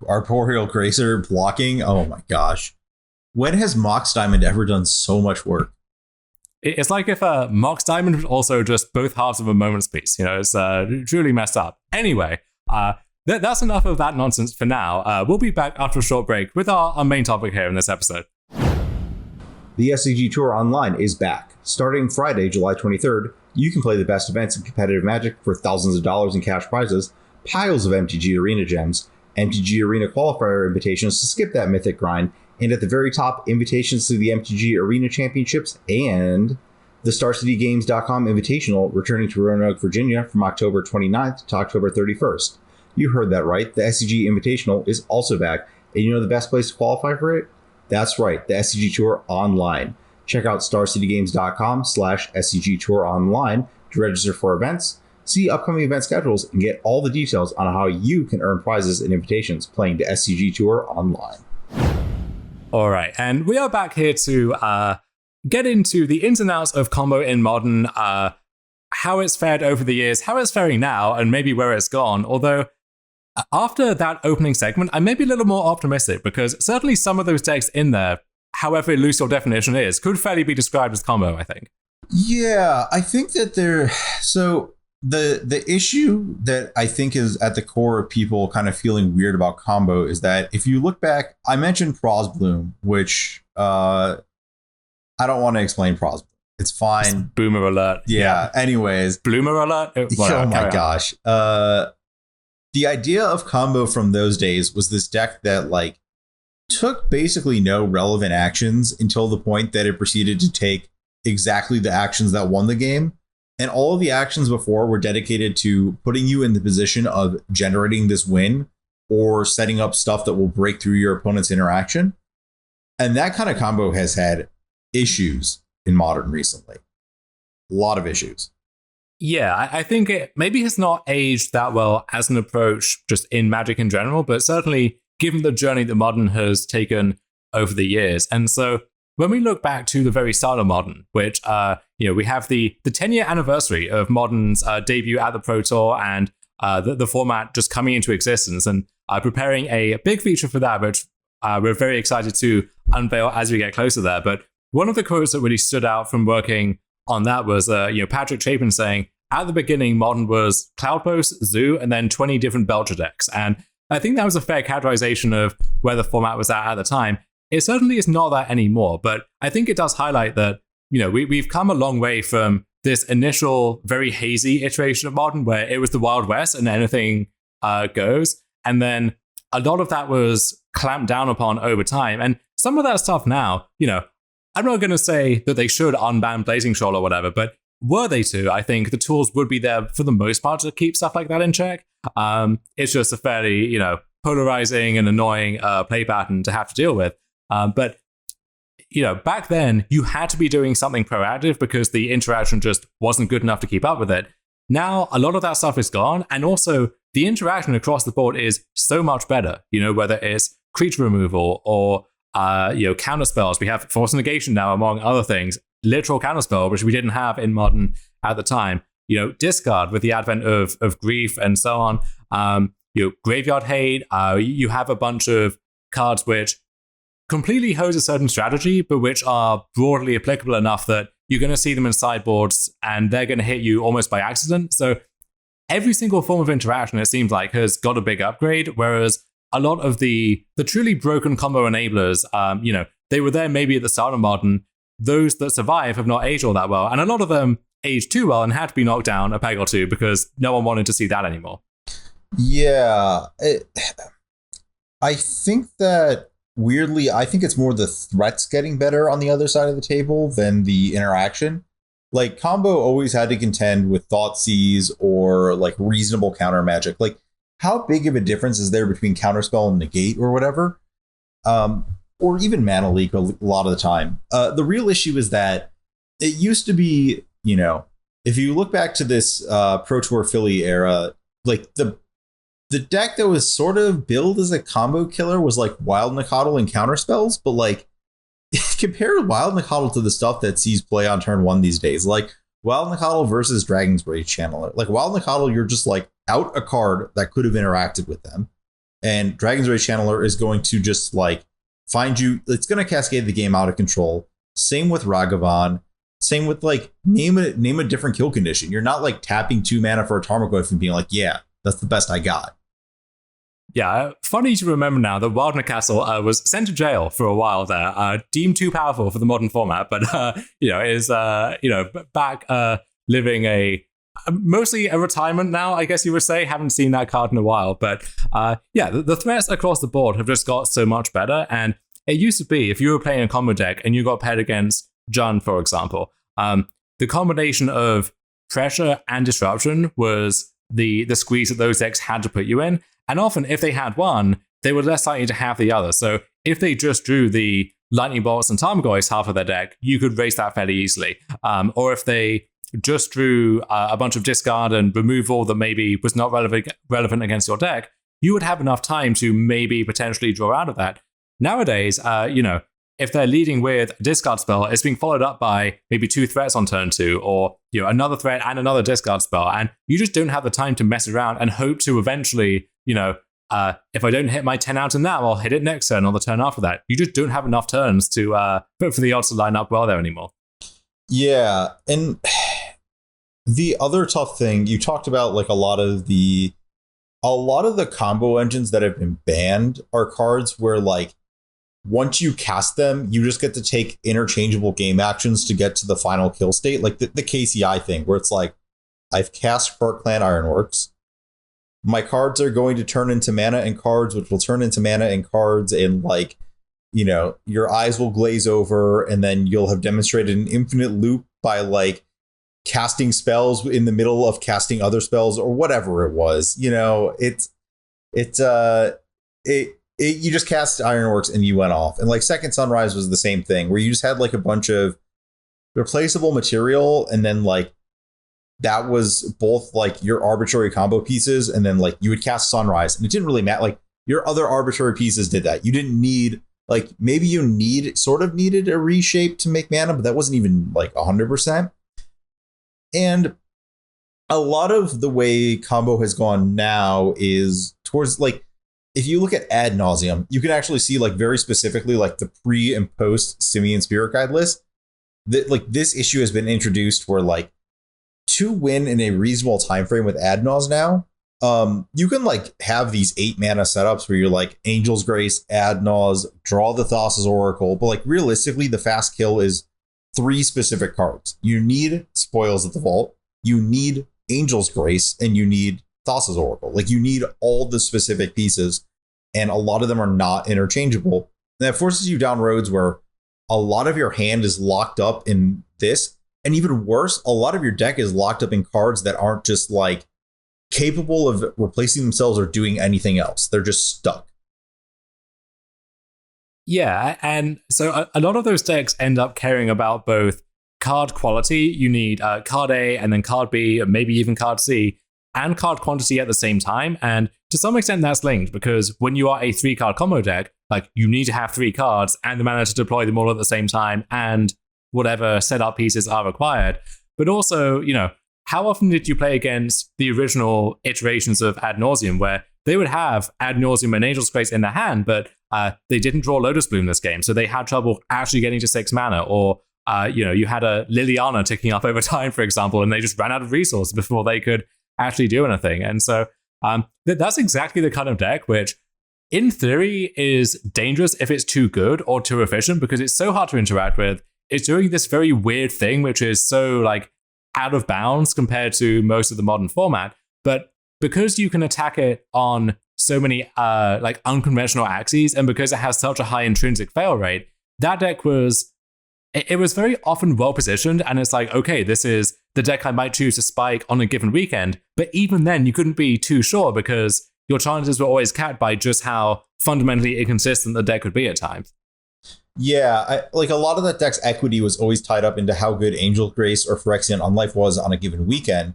Arboreal Grazer blocking? Oh my gosh. When has Mox Diamond ever done so much work? It's like if Mox Diamond was also just both halves of a moment's piece. It's truly messed up. Anyway, that's enough of that nonsense for now. We'll be back after a short break with our main topic here in this episode. The Scg Tour Online is back. Starting Friday, July 23rd, you can play the best events in competitive Magic for thousands of dollars in cash prizes, piles of MTG Arena gems, MTG Arena qualifier invitations to skip that mythic grind, and at the very top, invitations to the MTG Arena Championships and the StarCityGames.com Invitational returning to Roanoke, Virginia from October 29th to October 31st. You heard that right. The SCG Invitational is also back, and you know the best place to qualify for it? That's right, the SCG Tour Online. Check out StarCityGames.com/SCG Tour Online to register for events, see upcoming event schedules, and get all the details on how you can earn prizes and invitations playing the SCG Tour Online. All right, and we are back here to get into the ins and outs of combo in Modern, how it's fared over the years, how it's faring now, and maybe where it's gone. Although, after that opening segment, I may be a little more optimistic, because certainly some of those decks in there, however loose your definition is, could fairly be described as combo, I think. Yeah, I think that so the issue that I think is at the core of people kind of feeling weird about combo is that if you look back, I mentioned Prosbloom, which I don't want to explain Prosbloom. It's fine. Boomer alert. Yeah. Anyways. Bloomer alert. Oh my gosh. The idea of combo from those days was this deck that like took basically no relevant actions until the point that it proceeded to take exactly the actions that won the game. And all of the actions before were dedicated to putting you in the position of generating this win or setting up stuff that will break through your opponent's interaction. And that kind of combo has had issues in Modern recently. A lot of issues. Yeah, I think it maybe has not aged that well as an approach just in Magic in general, but certainly given the journey that Modern has taken over the years. And so when we look back to the very start of Modern, which, we have the 10-year anniversary of Modern's debut at the Pro Tour and the format just coming into existence, and preparing a big feature for that, which we're very excited to unveil as we get closer there. But one of the quotes that really stood out from working on that was, Patrick Chapin saying, at the beginning, Modern was Cloudpost, Zoo, and then 20 different Belcher decks. And I think that was a fair categorization of where the format was at the time. It certainly is not that anymore, but I think it does highlight that, we've come a long way from this initial very hazy iteration of Modern where it was the Wild West and anything goes. And then a lot of that was clamped down upon over time. And some of that stuff now, I'm not going to say that they should unban Blazing Shoal or whatever, but were they to, I think the tools would be there for the most part to keep stuff like that in check. It's just a fairly, polarizing and annoying play pattern to have to deal with. But back then you had to be doing something proactive because the interaction just wasn't good enough to keep up with it. Now, a lot of that stuff is gone. And also the interaction across the board is so much better, whether it's creature removal or, counter spells. We have Force Negation now, among other things, literal counter spell, which we didn't have in Modern at the time. Discard with the advent of Grief and so on. Graveyard Hate. You have a bunch of cards which completely hose a certain strategy, but which are broadly applicable enough that you're going to see them in sideboards and they're going to hit you almost by accident. So every single form of interaction, it seems like, has got a big upgrade, whereas a lot of the truly broken combo enablers, they were there maybe at the start of Modern. Those that survive have not aged all that well, and a lot of them aged too well and had to be knocked down a peg or two because no one wanted to see that anymore. Yeah, I think that weirdly, I think it's more the threats getting better on the other side of the table than the interaction. Like, combo always had to contend with Thoughtseize or like reasonable counter magic. Like, how big of a difference is there between counterspell and negate or whatever? Or even mana leak a lot of the time. The real issue is that it used to be, if you look back to this Pro Tour Philly era, like the deck that was sort of billed as a combo killer was like Wild Nacatl and counterspells, but like compare Wild Nacatl to the stuff that sees play on turn one these days. Like Wild Nacatl versus Dragon's Rage Channeler. Like Wild Nacatl, you're just like out a card that could have interacted with them. And Dragon's Rage Channeler is going to just like find you. It's going to cascade the game out of control. Same with Ragavan. Same with like name a different kill condition. You're not like tapping 2 mana for a Tarmogoyf and being like, yeah, that's the best I got. Yeah, funny to remember now that Wild Nacatl was sent to jail for a while there, deemed too powerful for the Modern format, but is back living mostly a retirement now, I guess you would say. Haven't seen that card in a while, but the threats across the board have just got so much better. And it used to be, if you were playing a combo deck and you got paired against Jun, for example, the combination of pressure and disruption was the squeeze that those decks had to put you in. And often, if they had one, they were less likely to have the other. So if they just drew the Lightning Bolts and Tarmogoyfs half of their deck, you could race that fairly easily. Or if they just drew a bunch of discard and removal that maybe was not relevant against your deck, you would have enough time to maybe potentially draw out of that. Nowadays, if they're leading with a discard spell, it's being followed up by maybe 2 threats on turn 2, or another threat and another discard spell, and you just don't have the time to mess around and hope to eventually, if I don't hit my 10 out in that, I'll hit it next turn or the turn after that. You just don't have enough turns to for the odds to line up well there anymore. Yeah, and the other tough thing you talked about, like a lot of the combo engines that have been banned are cards where like once you cast them, you just get to take interchangeable game actions to get to the final kill state, like the KCI thing, where it's like, I've cast Heart Clan Ironworks. My cards are going to turn into mana and cards, which will turn into mana and cards, and like, you know, your eyes will glaze over, and then you'll have demonstrated an infinite loop by like casting spells in the middle of casting other spells or whatever it was. You know, you just cast Ironworks and you went off. And like Second Sunrise was the same thing, where you just had like a bunch of replaceable material, and then like that was both like your arbitrary combo pieces, and then like you would cast Sunrise, and it didn't really matter. Like your other arbitrary pieces did that. You didn't need, like, maybe you needed a reshape to make mana, but that wasn't even like 100%. And a lot of the way combo has gone now is towards like, if you look at Ad Nauseam, you can actually see like very specifically like the pre and post Simian Spirit Guide list, that like this issue has been introduced where like to win in a reasonable time frame with Ad Naus now, you can like have these 8 mana setups where you're like Angel's Grace, Ad Naus, draw the Thassa's Oracle, but like realistically the fast kill is 3 specific cards. You need Spoils of the Vault, you need Angel's Grace, and you need Thassa's Oracle. Like you need all the specific pieces, and a lot of them are not interchangeable. And that forces you down roads where a lot of your hand is locked up in this, and even worse, a lot of your deck is locked up in cards that aren't just like capable of replacing themselves or doing anything else. They're just stuck. Yeah, and so a lot of those decks end up caring about both card quality. You need card A and then card B, and maybe even card C, and card quantity at the same time. And to some extent that's linked, because when you are a 3-card combo deck, like you need to have 3 cards and the mana to deploy them all at the same time, and whatever setup pieces are required. But also, you know, how often did you play against the original iterations of Ad Nauseam, where they would have Ad Nauseam and Angel's Grace in their hand, but they didn't draw Lotus Bloom this game, so they had trouble actually getting to 6 mana, or you know, you had a Liliana ticking up over time, for example, and they just ran out of resources before they could actually do anything. And so that's exactly the kind of deck which, in theory, is dangerous if it's too good or too efficient, because it's so hard to interact with. It's doing this very weird thing, which is so like out of bounds compared to most of the modern format. But because you can attack it on so many like unconventional axes, and because it has such a high intrinsic fail rate, that deck was very often well positioned. And it's like, okay, this is the deck I might choose to spike on a given weekend. But even then, you couldn't be too sure, because your chances were always capped by just how fundamentally inconsistent the deck could be at times. Yeah, like a lot of that deck's equity was always tied up into how good Angel Grace or Phyrexian Unlife was on a given weekend.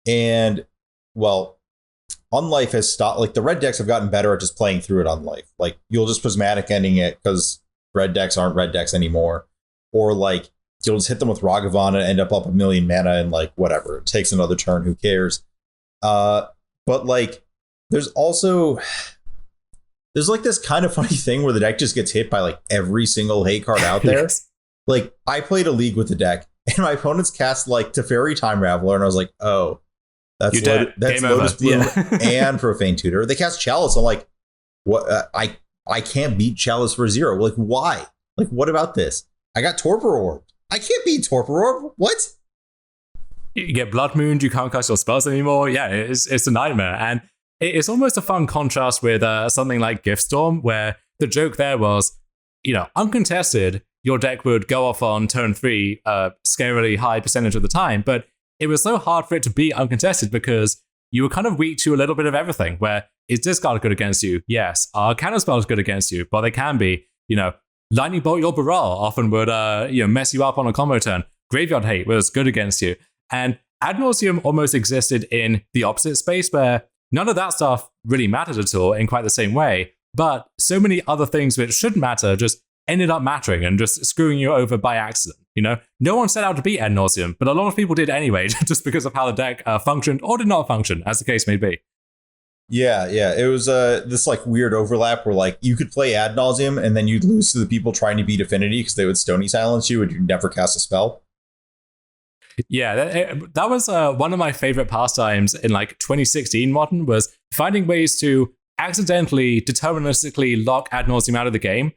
And, well, Unlife has stopped. Like the red decks have gotten better at just playing through it Unlife. Like you'll just prismatic ending it because red decks aren't red decks anymore. Or like you'll just hit them with Ragavan and end up 1 million mana and like whatever. It takes another turn, who cares? But like there's like this kind of funny thing where the deck just gets hit by like every single hate card out there. Yes. Like I played a league with the deck and my opponents cast like Teferi Time Raveler, and I was like, oh, that's Lotus Bloom and Profane Tutor. They cast Chalice. I'm like, what? I can't beat Chalice for 0. Like, why? Like, what about this? I got Torpor Orb. I can't beat Torpor Orb. What? You get Blood Moon, you can't cast your spells anymore. Yeah, it's a nightmare. And it's almost a fun contrast with something like Gift Storm, where the joke there was, you know, uncontested, your deck would go off on turn 3 scarily high percentage of the time, but it was so hard for it to be uncontested because you were kind of weak to a little bit of everything, where is Discard good against you? Yes. Are Counterspells good against you? But they can be. You know, Lightning Bolt your Baral often would mess you up on a combo turn. Graveyard Hate was good against you. And Ad Nauseam almost existed in the opposite space, where none of that stuff really mattered at all in quite the same way, but so many other things which shouldn't matter just ended up mattering and just screwing you over by accident. You know, no one set out to beat Ad Nauseam, but a lot of people did anyway, just because of how the deck functioned or did not function, as the case may be. Yeah. It was this like weird overlap where like you could play Ad Nauseam and then you'd lose to the people trying to beat Affinity because they would Stony Silence you and you'd never cast a spell. Yeah, that was one of my favorite pastimes in like 2016 Modern, was finding ways to accidentally, deterministically lock Ad Nauseam out of the game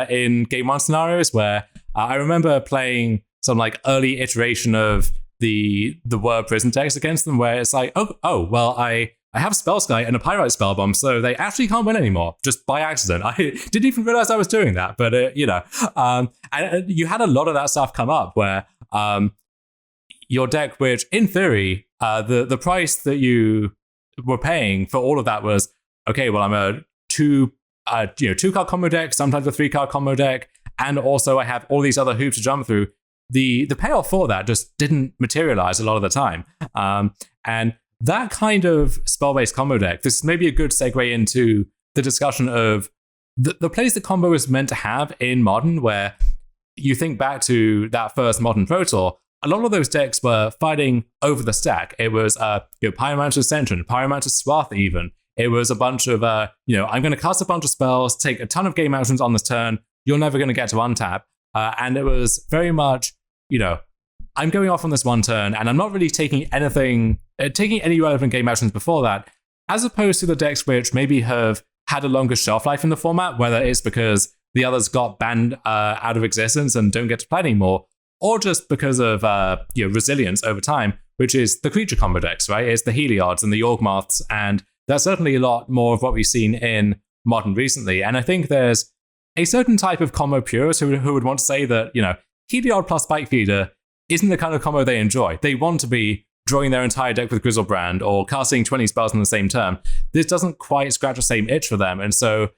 in Game 1 scenarios where I remember playing some like early iteration of the Word prison text against them where it's like, oh, well, I have Spellskite and a Pyrite Spellbomb, so they actually can't win anymore, just by accident. I didn't even realize I was doing that, but, and you had a lot of that stuff come up where your deck, which in theory, the price that you were paying for all of that was, okay, well, I'm a two-card combo deck, sometimes a 3-card combo deck, and also I have all these other hoops to jump through. The payoff for that just didn't materialize a lot of the time. And that kind of spell-based combo deck, this is maybe a good segue into the discussion of the place that combo is meant to have in Modern, where you think back to that first Modern Pro Tour, a lot of those decks were fighting over the stack. It was Pyromancer Ascension, Pyromancer Swath even. It was a bunch of, I'm going to cast a bunch of spells, take a ton of game actions on this turn, you're never going to get to untap. And it was very much, I'm going off on this one turn, and I'm not really taking any relevant game actions before that, as opposed to the decks which maybe have had a longer shelf life in the format, whether it's because the others got banned out of existence and don't get to play anymore, or just because of resilience over time, which is the creature combo decks, right? It's the Heliod's and the Yawgmoths, and that's certainly a lot more of what we've seen in Modern recently. And I think there's a certain type of combo purist who would want to say that, Heliod plus Spike Feeder isn't the kind of combo they enjoy. They want to be drawing their entire deck with Grizzlebrand or casting 20 spells in the same turn. This doesn't quite scratch the same itch for them. And so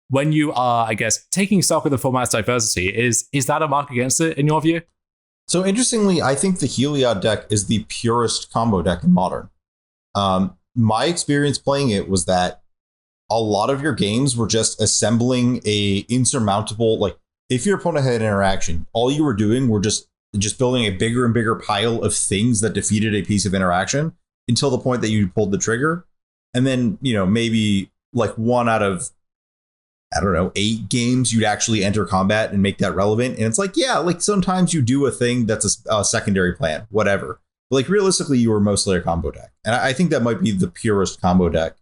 when you are, I guess, taking stock of the format's diversity, is that a mark against it in your view? So interestingly, I think the Heliod deck is the purest combo deck in Modern. My experience playing it was that a lot of your games were just assembling a insurmountable, like if your opponent had an interaction, all you were doing were just building a bigger and bigger pile of things that defeated a piece of interaction until the point that you pulled the trigger. And then, maybe like 1 out of, 8 games, you'd actually enter combat and make that relevant. And it's like, yeah, like sometimes you do a thing that's a secondary plan, whatever. But like realistically, you were mostly a combo deck. And I think that might be the purest combo deck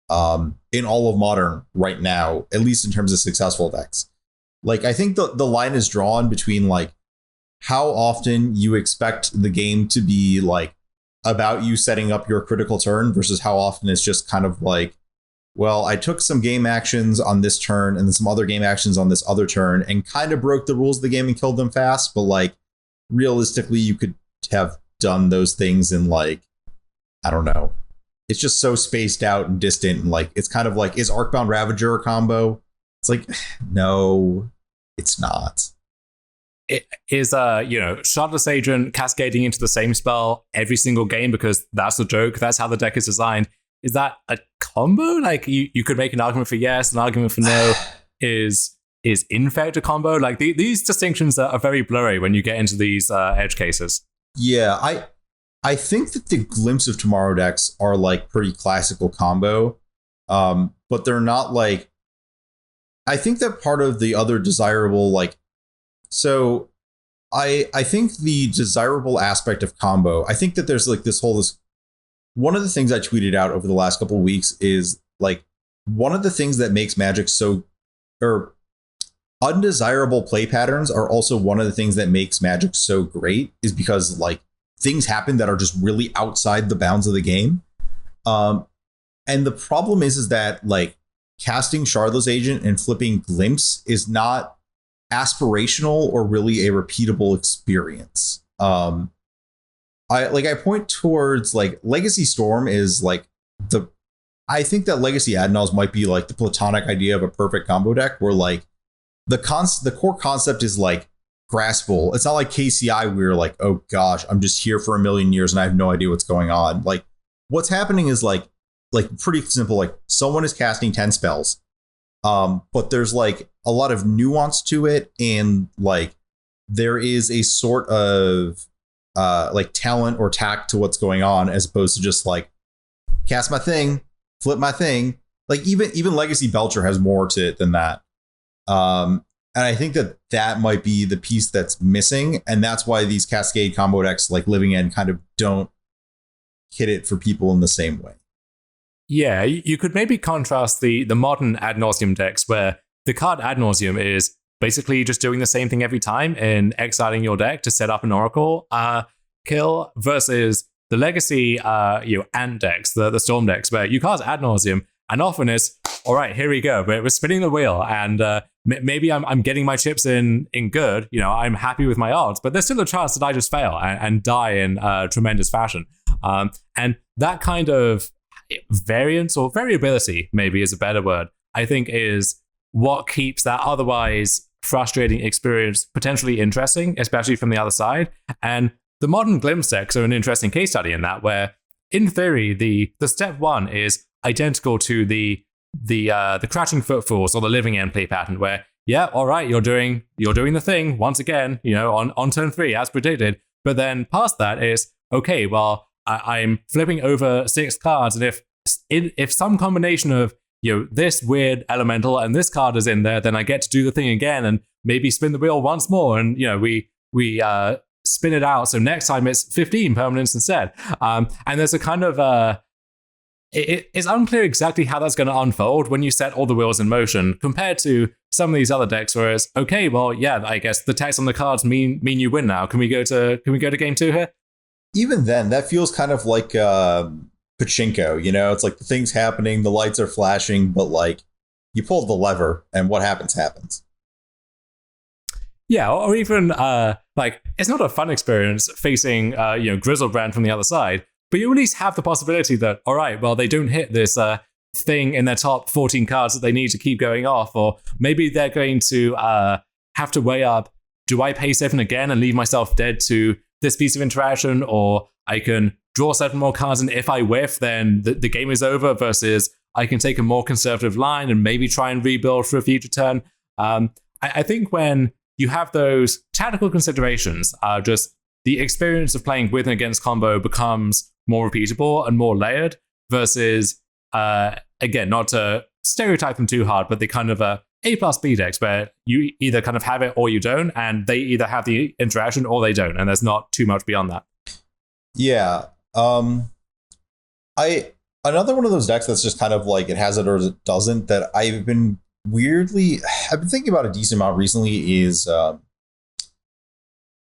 in all of Modern right now, at least in terms of successful decks. Like, I think the line is drawn between like how often you expect the game to be like about you setting up your critical turn versus how often it's just kind of like, well, I took some game actions on this turn and then some other game actions on this other turn and kind of broke the rules of the game and killed them fast. But like realistically, you could have done those things in like, I don't know. It's just so spaced out and distant. And like, it's kind of like, is Arcbound Ravager a combo? It's like, no, it's not. It is, Shardless Agent cascading into the same spell every single game because that's the joke. That's how the deck is designed. Is that a combo? Like, you could make an argument for yes, an argument for no. Is Infect a combo? Like, these distinctions are very blurry when you get into these edge cases. Yeah, I think that the Glimpse of Tomorrow decks are like pretty classical combo, but they're not like. I think that part of the other desirable, like, so I think the desirable aspect of combo, I think that there's like this one of the things I tweeted out over the last couple of weeks is like one of the things that makes Magic or undesirable play patterns are also one of the things that makes Magic so great is because like things happen that are just really outside the bounds of the game. And the problem is that like casting Shardless Agent and flipping Glimpse is not aspirational or really a repeatable experience. I point towards like Legacy Storm is like I think that Legacy Adnals might be like the platonic idea of a perfect combo deck where like the core concept is like graspable. It's not like KCI where you're like, oh gosh, I'm just here for a million years and I have no idea what's going on. Like what's happening is like pretty simple. Like someone is casting 10 spells, but there's like a lot of nuance to it, and like there is a sort of like talent or tact to what's going on, as opposed to just like cast my thing, flip my thing. Like even Legacy Belcher has more to it than that. And I think that might be the piece that's missing, and that's why these Cascade combo decks like Living End kind of don't hit it for people in the same way. Yeah, you could maybe contrast the modern Ad Nauseam decks where the card Ad Nauseam is basically just doing the same thing every time in exiling your deck to set up an Oracle kill, versus the Legacy Ant decks, the Storm decks, where you cast Ad Nauseam, and often it's, all right, here we go. We're spinning the wheel, and maybe I'm getting my chips in good. I'm happy with my odds, but there's still a chance that I just fail and die in tremendous fashion. And that kind of variance, or variability maybe is a better word, I think is what keeps that otherwise frustrating experience potentially interesting, especially from the other side. And the modern Glimpse decks are an interesting case study in that, where in theory the step one is identical to the Crouching Footfalls or the Living End play pattern, where all right, you're doing the thing once again, on turn 3 as predicted. But then past that is, okay, well, I'm flipping over 6 cards, and if some combination of this weird elemental and this card is in there, then I get to do the thing again and maybe spin the wheel once more, and we spin it out, so next time it's 15 permanents instead. And there's a kind of it's unclear exactly how that's going to unfold when you set all the wheels in motion, compared to some of these other decks where it's, okay, well, yeah, I guess the text on the cards mean you win now. Can we go to game 2 here? Even then, that feels kind of like pachinko, it's like the thing's happening, the lights are flashing, but like you pull the lever and what happens. Yeah, or even like it's not a fun experience facing Grizzlebrand from the other side, but you at least have the possibility that, all right, well, they don't hit this thing in their top 14 cards that they need to keep going off, or maybe they're going to have to weigh up, do I pay 7 again and leave myself dead to this piece of interaction, or I can draw 7 more cards, and if I whiff, then the game is over, versus I can take a more conservative line and maybe try and rebuild for a future turn. I think when you have those tactical considerations, just the experience of playing with and against combo becomes more repeatable and more layered, versus, again, not to stereotype them too hard, but the kind of A plus B decks where you either kind of have it or you don't, and they either have the interaction or they don't, and there's not too much beyond that. Yeah. Another one of those decks that's just kind of like it has it or it doesn't, that I've been thinking about a decent amount recently, is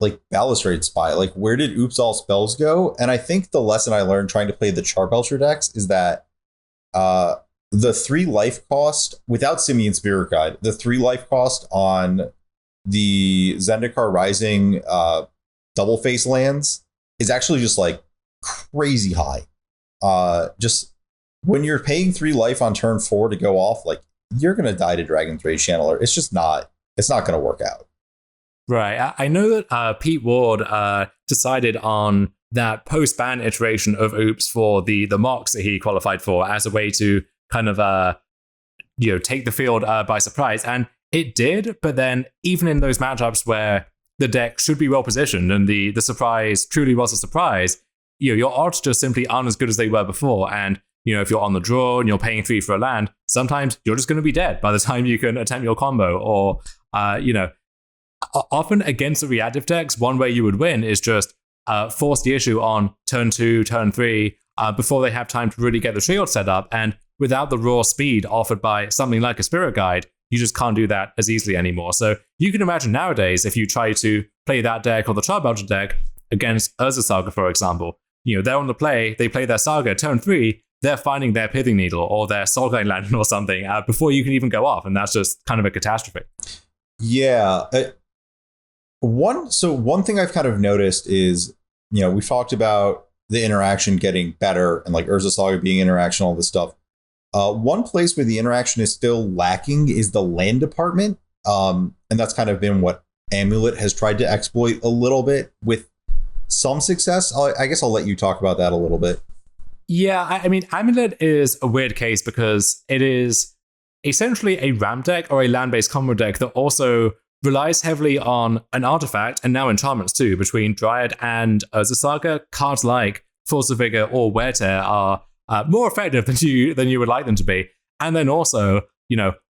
like Balustrade Spy. Like, where did Oops All Spells go? And I think the lesson I learned trying to play the Charbelcher decks is that the 3 life cost, without Simian Spirit Guide, the 3 life cost on the Zendikar Rising double face lands is actually just like crazy high. Just when you're paying 3 life on turn 4 to go off, like, you're going to die to Dragon's Rage Channeler. It's just not going to work out. Right. I know that Pete Ward decided on that post-ban iteration of Oops for the mocks that he qualified for as a way to kind of take the field by surprise. And it did, but then even in those matchups where the deck should be well positioned and the surprise truly was a surprise, your odds just simply aren't as good as they were before. And if you're on the draw and you're paying 3 for a land, sometimes you're just going to be dead by the time you can attempt your combo. Or often against the reactive decks, one way you would win is just force the issue on turn 2, turn 3, before they have time to really get the shield set up. And without the raw speed offered by something like a Spirit Guide, you just can't do that as easily anymore. So you can imagine nowadays, if you try to play that deck or the Charbelcher deck against Urza Saga, for example, they're on the play, they play their Saga, turn 3, they're finding their Pithing Needle or their Soulguide Lantern or something before you can even go off. And that's just kind of a catastrophe. Yeah. One thing I've kind of noticed is, we've talked about the interaction getting better and like Urza Saga being interaction, all this stuff. One place where the interaction is still lacking is the land department. And that's kind of been what Amulet has tried to exploit a little bit with some success. I guess I'll let you talk about that a little bit. Yeah, I mean, Amulet is a weird case because it is essentially a ramp deck or a land-based combo deck that also relies heavily on an artifact and now enchantments too. Between Dryad and Urza Saga, cards like Force of Vigor or Wear Tear are more effective than you would like them to be. And then also,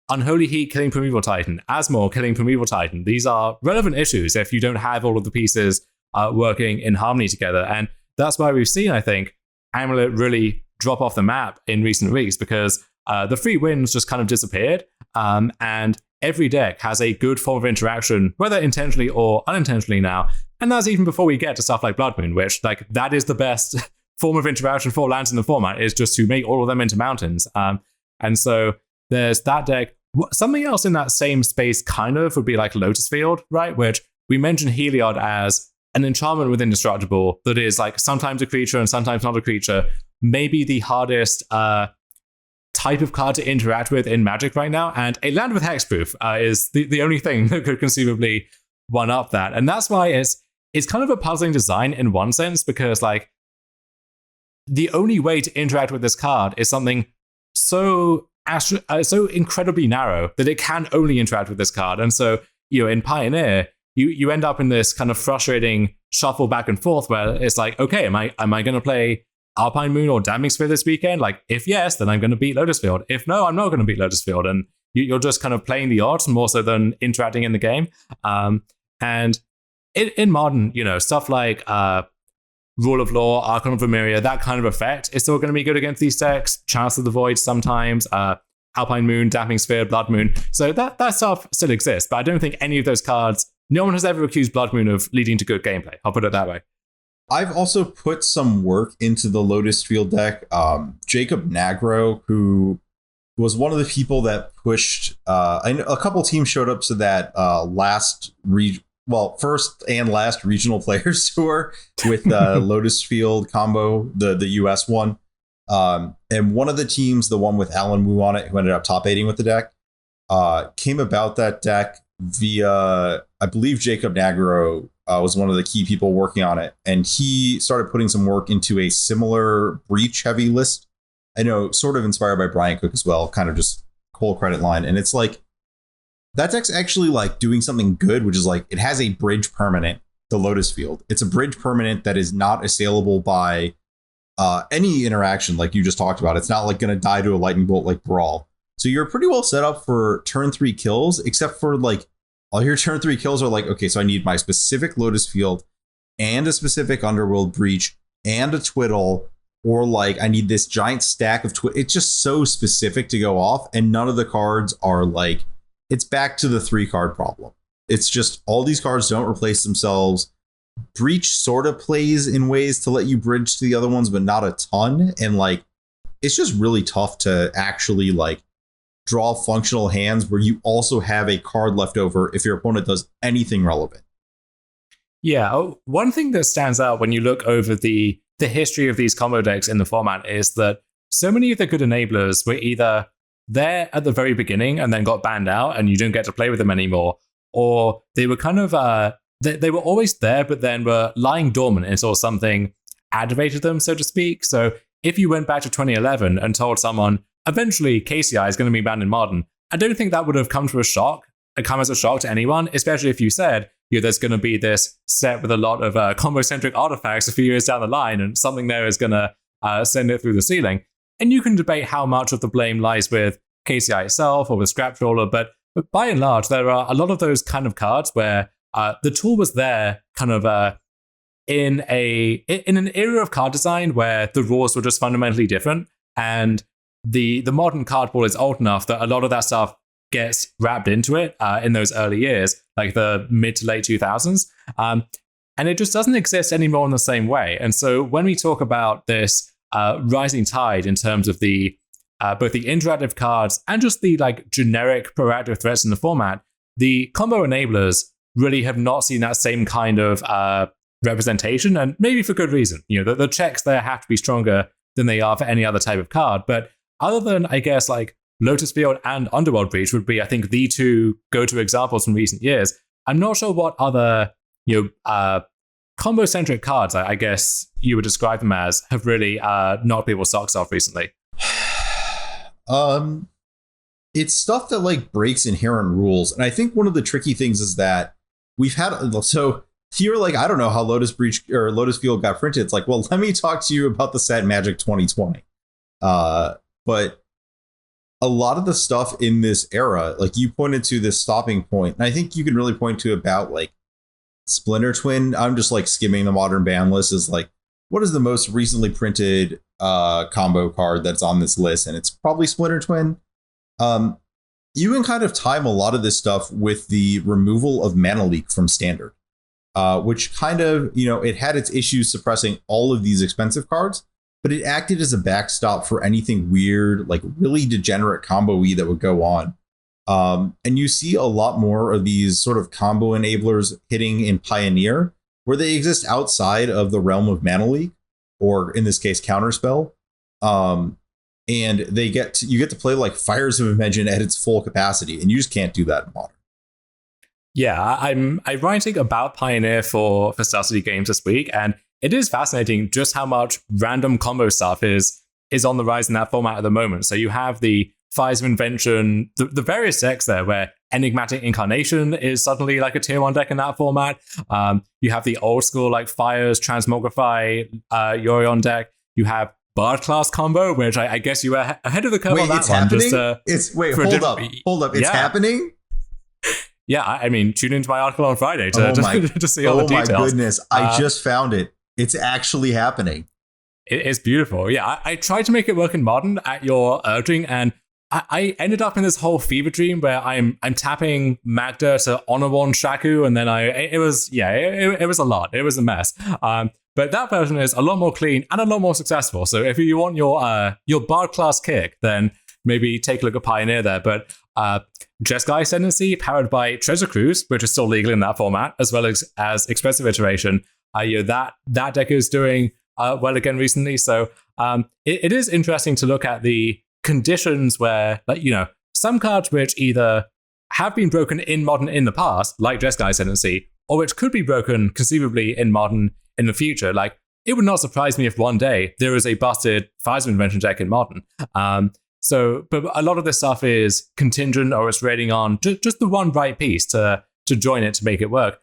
Unholy Heat killing Primeval Titan, Asmore killing Primeval Titan. These are relevant issues if you don't have all of the pieces working in harmony together. And that's why we've seen, I think, Amulet really drop off the map in recent weeks, because the free wins just kind of disappeared. And every deck has a good form of interaction, whether intentionally or unintentionally now. And that's even before we get to stuff like Blood Moon, which like that is the best form of interaction for lands in the format, is just to make all of them into mountains. And so there's that deck. Something else in that same space kind of would be like Lotus Field, right? Which we mentioned Heliod as an enchantment with Indestructible that is like sometimes a creature and sometimes not a creature. Maybe the hardest type of card to interact with in Magic right now. And a land with hexproof is the only thing that could conceivably one up that. And that's why it's kind of a puzzling design in one sense, because like the only way to interact with this card is something so incredibly narrow that it can only interact with this card. And so, in Pioneer, you end up in this kind of frustrating shuffle back and forth where it's like, okay, am I going to play Alpine Moon or Damning Sphere this weekend? Like, if yes, then I'm going to beat Lotus Field. If no, I'm not going to beat Lotus Field. And you're just kind of playing the odds more so than interacting in the game. And in Modern, stuff like Rule of Law, Archon of Vermeria, that kind of effect is still going to be good against these decks. Chance of the Void sometimes, Alpine Moon, Damping Sphere, Blood Moon. So that stuff still exists, but I don't think any of those cards, no one has ever accused Blood Moon of leading to good gameplay. I'll put it that way. I've also put some work into the Lotus Field deck. Jacob Nagro, who was one of the people that pushed, I know a couple teams showed up to that first and last regional players tour with Lotus Field combo, the US one. And one of the teams, the one with Alan Wu on it, who ended up top 8ing with the deck, came about that deck via, I believe Jacob Nagro was one of the key people working on it. And he started putting some work into a similar Breach heavy list. I know, sort of inspired by Brian Cook as well, kind of just whole credit line. And it's like, that deck's actually like doing something good, which is like, it has a bridge permanent, the Lotus Field. It's a bridge permanent that is not assailable by any interaction like you just talked about. It's not like going to die to a lightning bolt like Brawl. So you're pretty well set up for turn 3 kills, except for like all your turn 3 kills are like, okay, so I need my specific Lotus Field and a specific Underworld Breach and a Twiddle, or like I need this giant stack of It's just so specific to go off, and none of the cards are like, it's back to the 3-card problem. It's just all these cards don't replace themselves. Breach sort of plays in ways to let you bridge to the other ones, but not a ton. And like, it's just really tough to actually like draw functional hands where you also have a card left over if your opponent does anything relevant. Yeah, one thing that stands out when you look over the history of these combo decks in the format is that so many of the good enablers were either there at the very beginning and then got banned out and you didn't get to play with them anymore, or they were kind of they were always there but then were lying dormant until something aggravated them, so to speak. So if you went back to 2011 and told someone eventually KCI is going to be banned in Modern, I don't think that would have come as a shock to anyone, especially if you said, there's going to be this set with a lot of combo-centric artifacts a few years down the line and something there is going to send it through the ceiling. And you can debate how much of the blame lies with KCI itself or with Scrap Trawler, but by and large, there are a lot of those kind of cards where the tool was there kind of in an era of card design where the rules were just fundamentally different, and the modern card pool is old enough that a lot of that stuff gets wrapped into it in those early years, like the mid to late 2000s. And it just doesn't exist anymore in the same way. And so when we talk about this rising tide in terms of the both the interactive cards and just the like generic proactive threats in the format, the combo enablers really have not seen that same kind of representation, and maybe for good reason. The checks there have to be stronger than they are for any other type of card. But other than, I guess, like Lotus Field and Underworld Breach would be, I think, the two go-to examples from recent years. I'm not sure what other, combo-centric cards, I guess you would describe them as, have really knocked people's socks off recently. It's stuff that like breaks inherent rules. And I think one of the tricky things is that we've had, so you're like, I don't know how Lotus Breach or Lotus Field got printed. It's like, well, let me talk to you about the set Magic 2020. But a lot of the stuff in this era, like you pointed to this stopping point, and I think you can really point to about like Splinter Twin. I'm just like skimming the modern ban list, is like, what is the most recently printed combo card that's on this list? And it's probably Splinter Twin. you can kind of time a lot of this stuff with the removal of mana leak from standard, which kind of, it had its issues suppressing all of these expensive cards, but it acted as a backstop for anything weird, like really degenerate combo-y that would go on. And you see a lot more of these sort of combo enablers hitting in Pioneer, where they exist outside of the realm of mana leak, or in this case, counterspell. And you get to play like Fires of Invention at its full capacity, and you just can't do that in Modern. Yeah, I'm writing about Pioneer for Starcity Games this week, and it is fascinating just how much random combo stuff is on the rise in that format at the moment. So you have the Fires of Invention, the various decks there where Enigmatic Incarnation is suddenly like a tier 1 deck in that format. You have the old school like Fires, Transmogrify, Yorion deck. You have Bard class combo, which I guess you were ahead of the curve on that it's one. Happening? Hold up. It's happening? Yeah, I mean, tune into my article on Friday to see all the details. Oh my goodness, I just found it. It's actually happening. It's beautiful. Yeah, I tried to make it work in Modern at your urging, and I ended up in this whole fever dream where I'm tapping Magda to Honor One Shaku, and then it was a lot. It was a mess. But that version is a lot more clean and a lot more successful. So if you want your Bard class kick, then maybe take a look at Pioneer there. But Jeskai Ascendancy, powered by Treasure Cruise, which is still legal in that format, as well as Expensive Iteration, that deck is doing well again recently. So it is interesting to look at the conditions where, some cards which either have been broken in Modern in the past, like Jeskai Ascendancy, or which could be broken conceivably in Modern in the future. Like, it would not surprise me if one day there is a busted Fires of Invention deck in Modern. But a lot of this stuff is contingent, or it's waiting on just the one right piece to join it to make it work.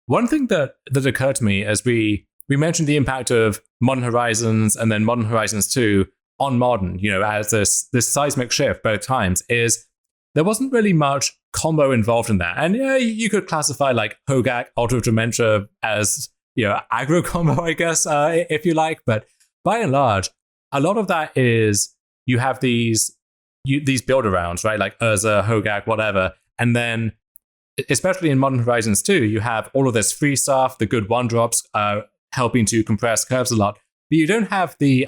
One thing that occurred to me as we mentioned the impact of Modern Horizons and then Modern Horizons 2 on Modern, as this seismic shift both times, is there wasn't really much combo involved in that. And yeah, you could classify like Hogak, Altar of Dementia as aggro combo, I guess, if you like. But by and large, a lot of that is you have these build arounds, right? Like Urza, Hogak, whatever. And then, especially in Modern Horizons 2, you have all of this free stuff, the good one drops, helping to compress curves a lot. But you don't have the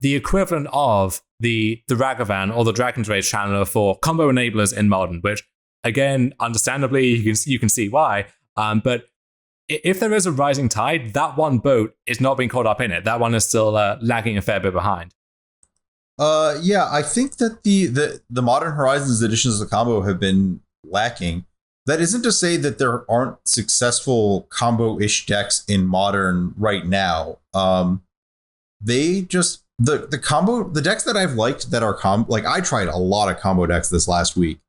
equivalent of the Ragavan or the Dragon's Rage channeler for combo enablers in Modern, which, again, understandably, you can see why. But if there is a rising tide, that one boat is not being caught up in it. That one is still lagging a fair bit behind. I think that the Modern Horizons editions of the combo have been lacking. That isn't to say that there aren't successful combo-ish decks in Modern right now. They just the decks that I've liked that are I tried a lot of combo decks this last week.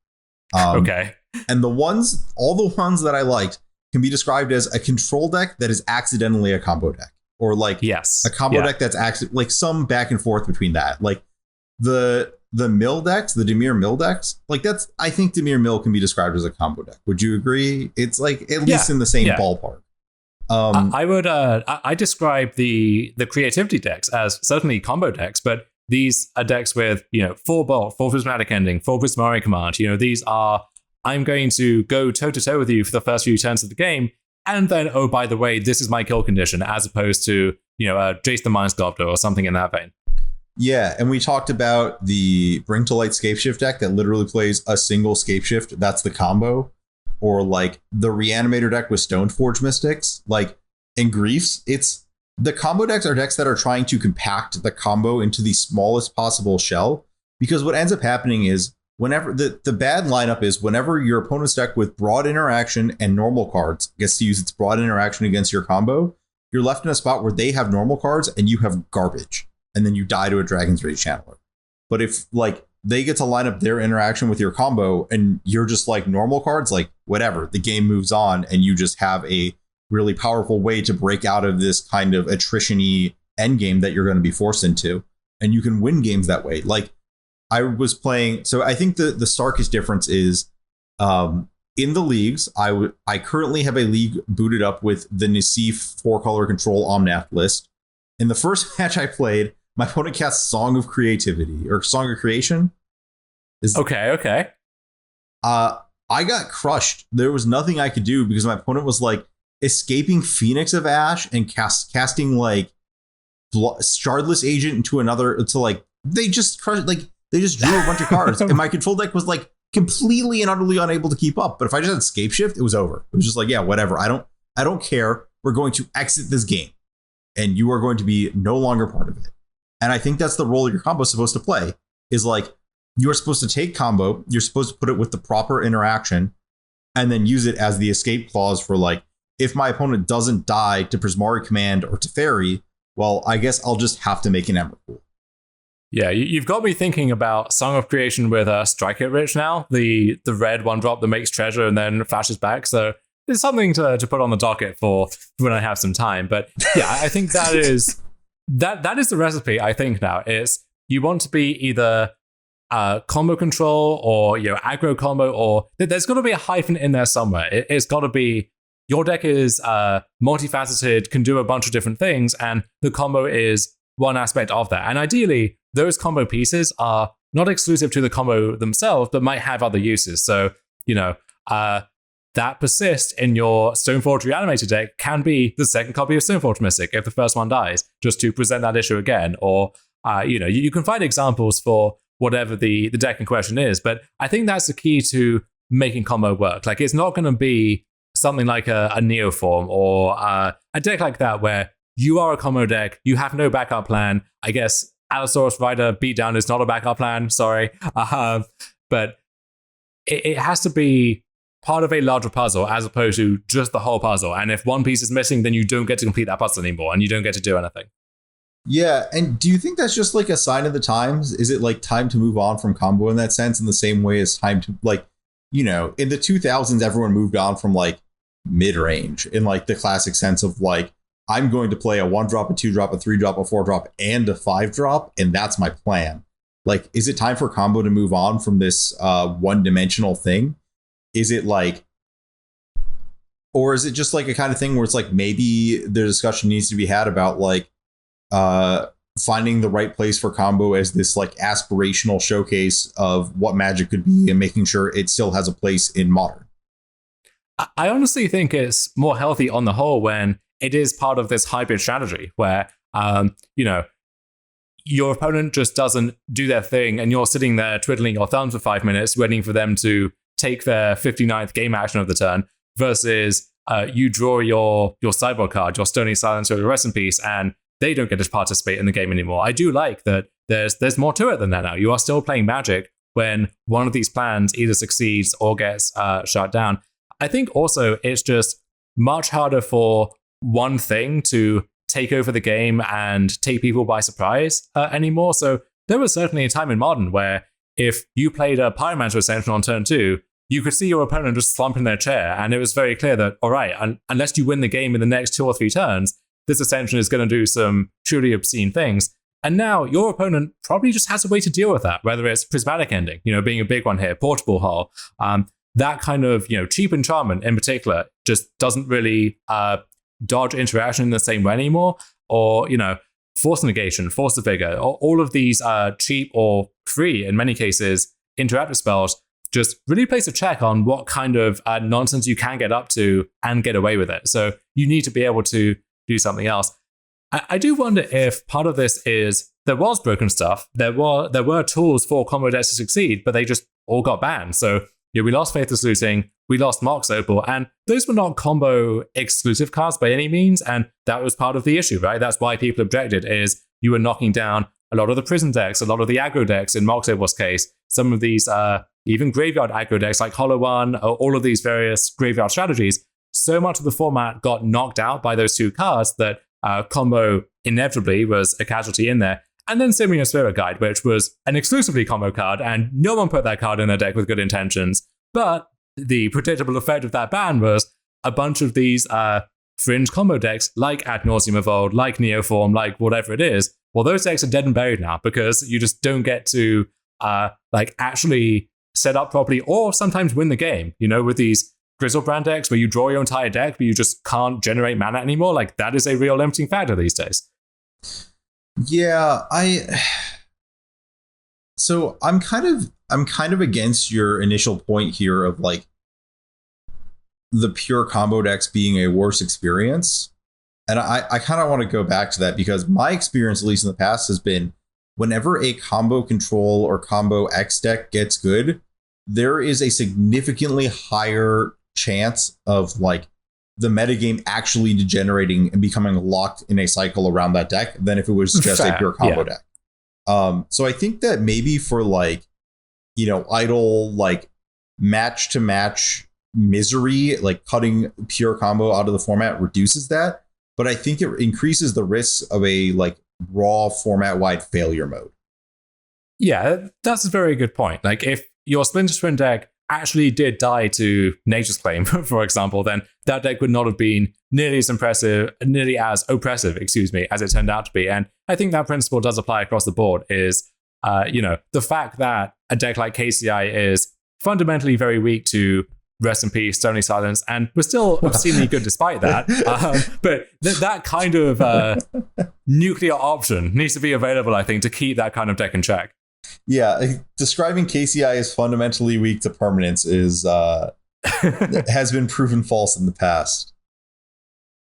Okay. And all the ones that I liked can be described as a control deck that is accidentally a combo deck, or a combo deck that's some back and forth between that. Like the mill decks, the Dimir mill decks, I think Dimir mill can be described as a combo deck. Would you agree? It's at least in the same ballpark. I would I describe the creativity decks as certainly combo decks, but these are decks with 4 bolt, 4 prismatic ending, 4 prismari command. These are, I'm going to go toe to toe with you for the first few turns of the game, and then, oh, by the way, this is my kill condition, as opposed to Jace the Mind Sculptor or something in that vein. Yeah, and we talked about the Bring to Light Scapeshift deck that literally plays a single Scapeshift. That's the combo. Or the Reanimator deck with Stoneforge Mystics. In Griefs, it's the combo decks are decks that are trying to compact the combo into the smallest possible shell. Because what ends up happening is whenever the bad lineup is whenever your opponent's deck with broad interaction and normal cards gets to use its broad interaction against your combo, you're left in a spot where they have normal cards and you have garbage. And then you die to a Dragon's Rage Channeler. But if they get to line up their interaction with your combo and you're just normal cards, whatever, the game moves on and you just have a really powerful way to break out of this kind of attrition-y endgame that you're going to be forced into. And you can win games that way. I was playing, so I think the starkest difference is in the leagues, I currently have a league booted up with the Nassif 4-color control Omnath list. In the first match I played, my opponent cast Song of Creativity or Song of Creation. Okay. I got crushed. There was nothing I could do because my opponent was like escaping Phoenix of Ash and casting like Shardless Agent into another to like they just crushed like they just drew a bunch of cards and my control deck was like completely and utterly unable to keep up. But if I just had Scape Shift, it was over. It was just like, yeah, whatever. I don't care. We're going to exit this game and you are going to be no longer part of it. And I think that's the role your combo is supposed to play, is like you're supposed to take combo, you're supposed to put it with the proper interaction and then use it as the escape clause for like, if my opponent doesn't die to Prismari Command or to Fairy, well, I guess I'll just have to make an Emrakul. Yeah, you've got me thinking about Song of Creation with Strike It Rich now, the red 1-drop that makes treasure and then flashes back. So it's something to put on the docket for when I have some time. But yeah, I think that is the recipe, I think now, is you want to be either combo control or aggro combo, or there's got to be a hyphen in there somewhere. It's got to be your deck is multifaceted, can do a bunch of different things, and the combo is one aspect of that. And ideally, those combo pieces are not exclusive to the combo themselves, but might have other uses. So, that persist in your Stoneforge Reanimator deck can be the second copy of Stoneforge Mystic if the first one dies, just to present that issue again. Or, you can find examples for whatever the deck in question is. But I think that's the key to making combo work. Like, it's not going to be something like a Neoform or a deck like that where you are a combo deck, you have no backup plan. I guess Allosaurus Rider Beatdown is not a backup plan, sorry. But it has to be part of a larger puzzle as opposed to just the whole puzzle. And if one piece is missing, then you don't get to complete that puzzle anymore and you don't get to do anything. Yeah, and do you think that's just like a sign of the times? Is it like time to move on from combo in that sense, in the same way as time to, like, in the 2000s, everyone moved on from like mid-range in like the classic sense of like, I'm going to play a 1-drop, a 2-drop, a 3-drop, a 4-drop, and a 5-drop, and that's my plan. Like, is it time for combo to move on from this one-dimensional thing? Is it like, or is it just like a kind of thing where it's like maybe the discussion needs to be had about like finding the right place for combo as this like aspirational showcase of what Magic could be and making sure it still has a place in Modern? I honestly think it's more healthy on the whole when it is part of this hybrid strategy where, your opponent just doesn't do their thing and you're sitting there twiddling your thumbs for 5 minutes waiting for them to take their 59th game action of the turn, versus you draw your sideboard card, your Stony Silence or your Rest in Peace, and they don't get to participate in the game anymore. I do like that there's more to it than that now. You are still playing Magic when one of these plans either succeeds or gets shut down. I think also it's just much harder for one thing to take over the game and take people by surprise anymore. So there was certainly a time in Modern where if you played a Pyromancer Ascension on turn 2, you could see your opponent just slump in their chair, and it was very clear that, all right, unless you win the game in the next 2 or 3 turns, this Ascension is going to do some truly obscene things. And now your opponent probably just has a way to deal with that, whether it's Prismatic Ending, being a big one here, Portable Hull. That kind of, cheap enchantment in particular just doesn't really dodge interaction in the same way anymore. Or, Force Negation, Force of Vigor, all of these cheap or free, in many cases, interactive spells just really place a check on what kind of nonsense you can get up to and get away with it. So you need to be able to do something else. I do wonder if part of this is there was broken stuff. There were tools for combo decks to succeed, but they just all got banned. So we lost Faithless Looting, we lost Mox Opal, and those were not combo exclusive cards by any means, and that was part of the issue, right? That's why people objected, is you were knocking down a lot of the prison decks, a lot of the aggro decks in Mox Opal's case, some of these even graveyard aggro decks like Hollow One, all of these various graveyard strategies. So much of the format got knocked out by those 2 cards that combo inevitably was a casualty in there. And then Simian Spirit Guide, which was an exclusively combo card, and no one put that card in their deck with good intentions. But the predictable effect of that ban was a bunch of these fringe combo decks, like Ad Nauseam Evolved, like Neoform, like whatever it is. Well, those decks are dead and buried now because you just don't get to actually set up properly or sometimes win the game, with these Grizzlebrand decks where you draw your entire deck, but you just can't generate mana anymore. Like, that is a real limiting factor these days. Yeah, So I'm kind of I'm kind of against your initial point here of like the pure combo decks being a worse experience. And I kind of want to go back to that because my experience, at least in the past, has been whenever a combo control or combo X deck gets good, there is a significantly higher chance of like the metagame actually degenerating and becoming locked in a cycle around that deck than if it was just a pure combo deck. So I think that maybe for like, you know, idle like match to match misery, like cutting pure combo out of the format reduces that. But I think it increases the risks of a like raw format wide failure mode. Yeah, that's a very good point. Like if your Splinter Twin deck actually did die to Nature's Claim, for example, then that deck would not have been nearly as oppressive, as it turned out to be. And I think that principle does apply across the board is, the fact that a deck like KCI is fundamentally very weak to Rest in Peace, Stony Silence, and we're still obscenely good despite that. But that kind of nuclear option needs to be available, I think, to keep that kind of deck in check. Yeah, describing KCI as fundamentally weak to permanence is has been proven false in the past.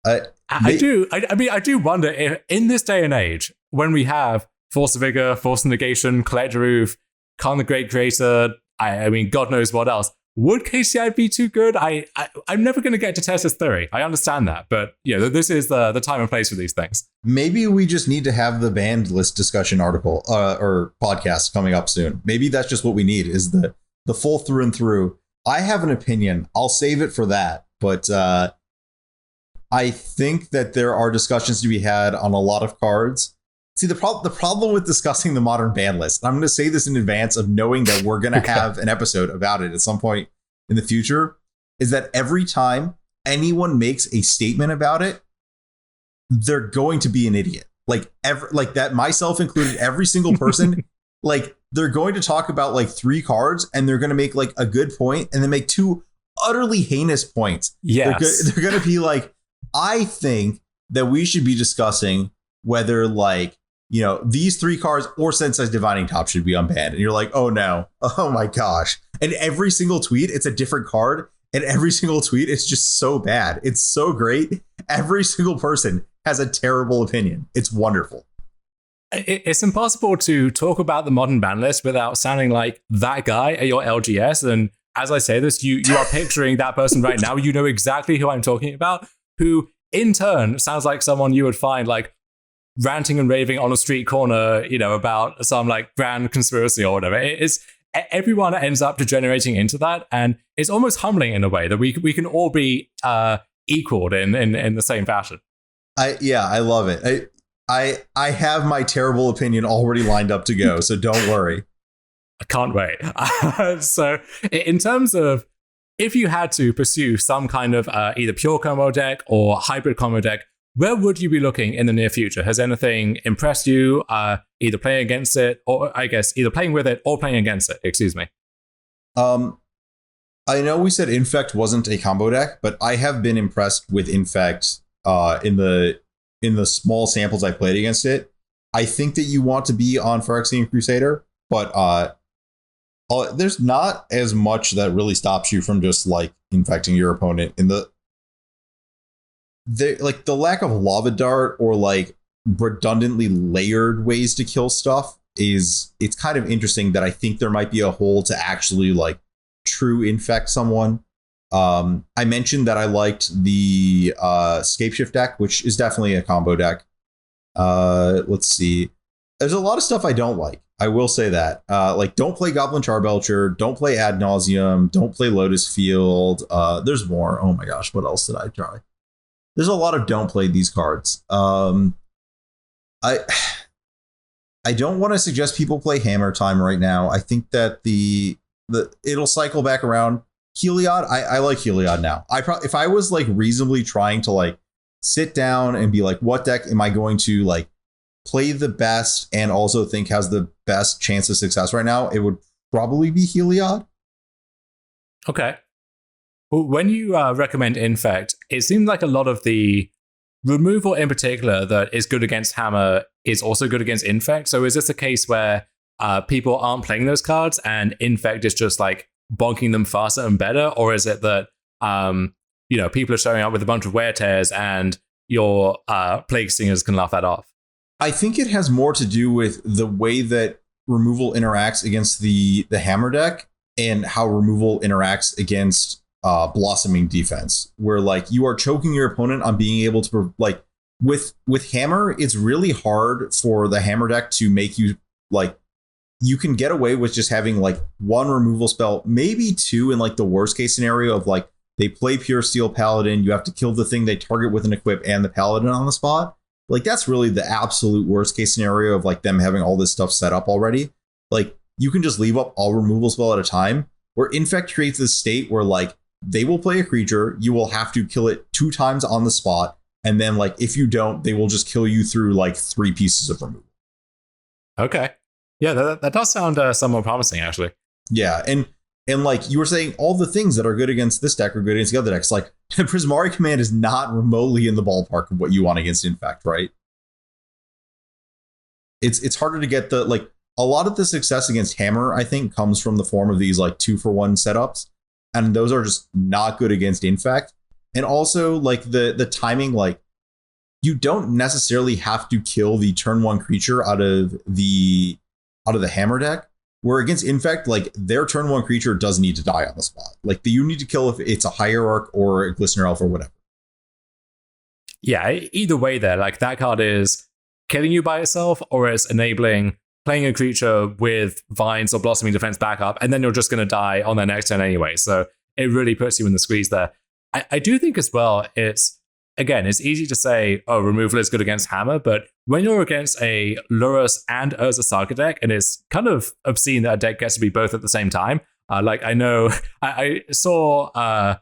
I do wonder if in this day and age, when we have Force of Vigor, Force of Negation, Collector Roof, Khan the Great Creator, I mean, God knows what else. Would KCI be too good? I'm never going to get to test this theory. I understand that. But, this is the time and place for these things. Maybe we just need to have the banned list discussion article or podcast coming up soon. Maybe that's just what we need is the full through and through. I have an opinion. I'll save it for that. But I think that there are discussions to be had on a lot of cards. See, the problem with discussing the modern ban list, I'm going to say this in advance of knowing that we're going to have an episode about it at some point in the future, is that every time anyone makes a statement about it, they're going to be an idiot. Like that, myself included, every single person, like they're going to talk about like 3 cards and they're going to make like a good point and then make 2 utterly heinous points. Yes. They're going to be like, I think that we should be discussing whether like, these 3 cards or Sensei's Divining Top should be unbanned. And you're like, oh no, oh my gosh. And every single tweet, it's a different card. And every single tweet, it's just so bad. It's so great. Every single person has a terrible opinion. It's wonderful. It's impossible to talk about the modern ban list without sounding like that guy at your LGS. And as I say this, you are picturing that person right now. You know exactly who I'm talking about, who in turn sounds like someone you would find like ranting and raving on a street corner, about some like grand conspiracy or whatever. It's everyone ends up degenerating into that, and it's almost humbling in a way that we can all be equaled in the same fashion. I love it. I have my terrible opinion already lined up to go, so don't worry. I can't wait. So in terms of if you had to pursue some kind of either pure combo deck or hybrid combo deck, where would you be looking in the near future? Has anything impressed you, either playing against it, or I guess either playing with it or playing against it? Excuse me. I know we said Infect wasn't a combo deck, but I have been impressed with Infect in the small samples I played against it. I think that you want to be on Phyrexian Crusader, but there's not as much that really stops you from just like infecting your opponent in the lack of Lava Dart or like redundantly layered ways to kill stuff it's kind of interesting that I think there might be a hole to actually like true infect someone. I mentioned that I liked the Scapeshift deck, which is definitely a combo deck. Let's see. There's a lot of stuff I don't like. I will say that. Like, don't play Goblin Charbelcher. Don't play Ad Nauseum. Don't play Lotus Field. There's more. Oh my gosh, what else did I try? There's a lot of don't play these cards. I don't want to suggest people play Hammer Time right now. I think that it'll cycle back around. Heliod, I like Heliod now. If I was like reasonably trying to like sit down and be like, what deck am I going to like play the best and also think has the best chance of success right now, it would probably be Heliod. Okay. Well, when you recommend Infect, it seems like a lot of the removal in particular that is good against Hammer is also good against Infect. So is this a case where people aren't playing those cards and Infect is just like bonking them faster and better? Or is it that, people are showing up with a bunch of wear tears and your Plague Stingers can laugh that off? I think it has more to do with the way that removal interacts against the hammer deck and how removal interacts against blossoming defense, where like you are choking your opponent on being able to like with hammer. It's really hard for the hammer deck to make you like, you can get away with just having like one removal spell, maybe two in like the worst case scenario of like they play Pure Steel Paladin, you have to kill the thing they target with an equip and the Paladin on the spot. Like that's really the absolute worst case scenario of like them having all this stuff set up already. Like you can just leave up all removal spell at a time, where Infect creates this state where like they will play a creature, you will have to kill it 2 times on the spot, and then like if you don't, they will just kill you through like 3 pieces of removal. Okay. Yeah, that does sound somewhat promising, actually. Yeah, and like you were saying, all the things that are good against this deck are good against the other decks. Like Prismari Command is not remotely in the ballpark of what you want against Infect, right? It's harder to get the like a lot of the success against Hammer, I think, comes from the form of these like 2-for-1 setups, and those are just not good against Infect. And also like the timing, like you don't necessarily have to kill the turn 1 creature out of the Hammer deck. Where against Infect, like their turn 1 creature does need to die on the spot. Like you need to kill if it's a Hierarch or a Glistener Elf or whatever. Yeah, either way there, like that card is killing you by itself, or it's enabling playing a creature with Vines or Blossoming Defense backup, and then you're just going to die on their next turn anyway. So it really puts you in the squeeze there. I do think as well, it's easy to say, oh, removal is good against Hammer, but when you're against a Lurrus and Urza Saga deck, and it's kind of obscene that a deck gets to be both at the same time. Like I know I saw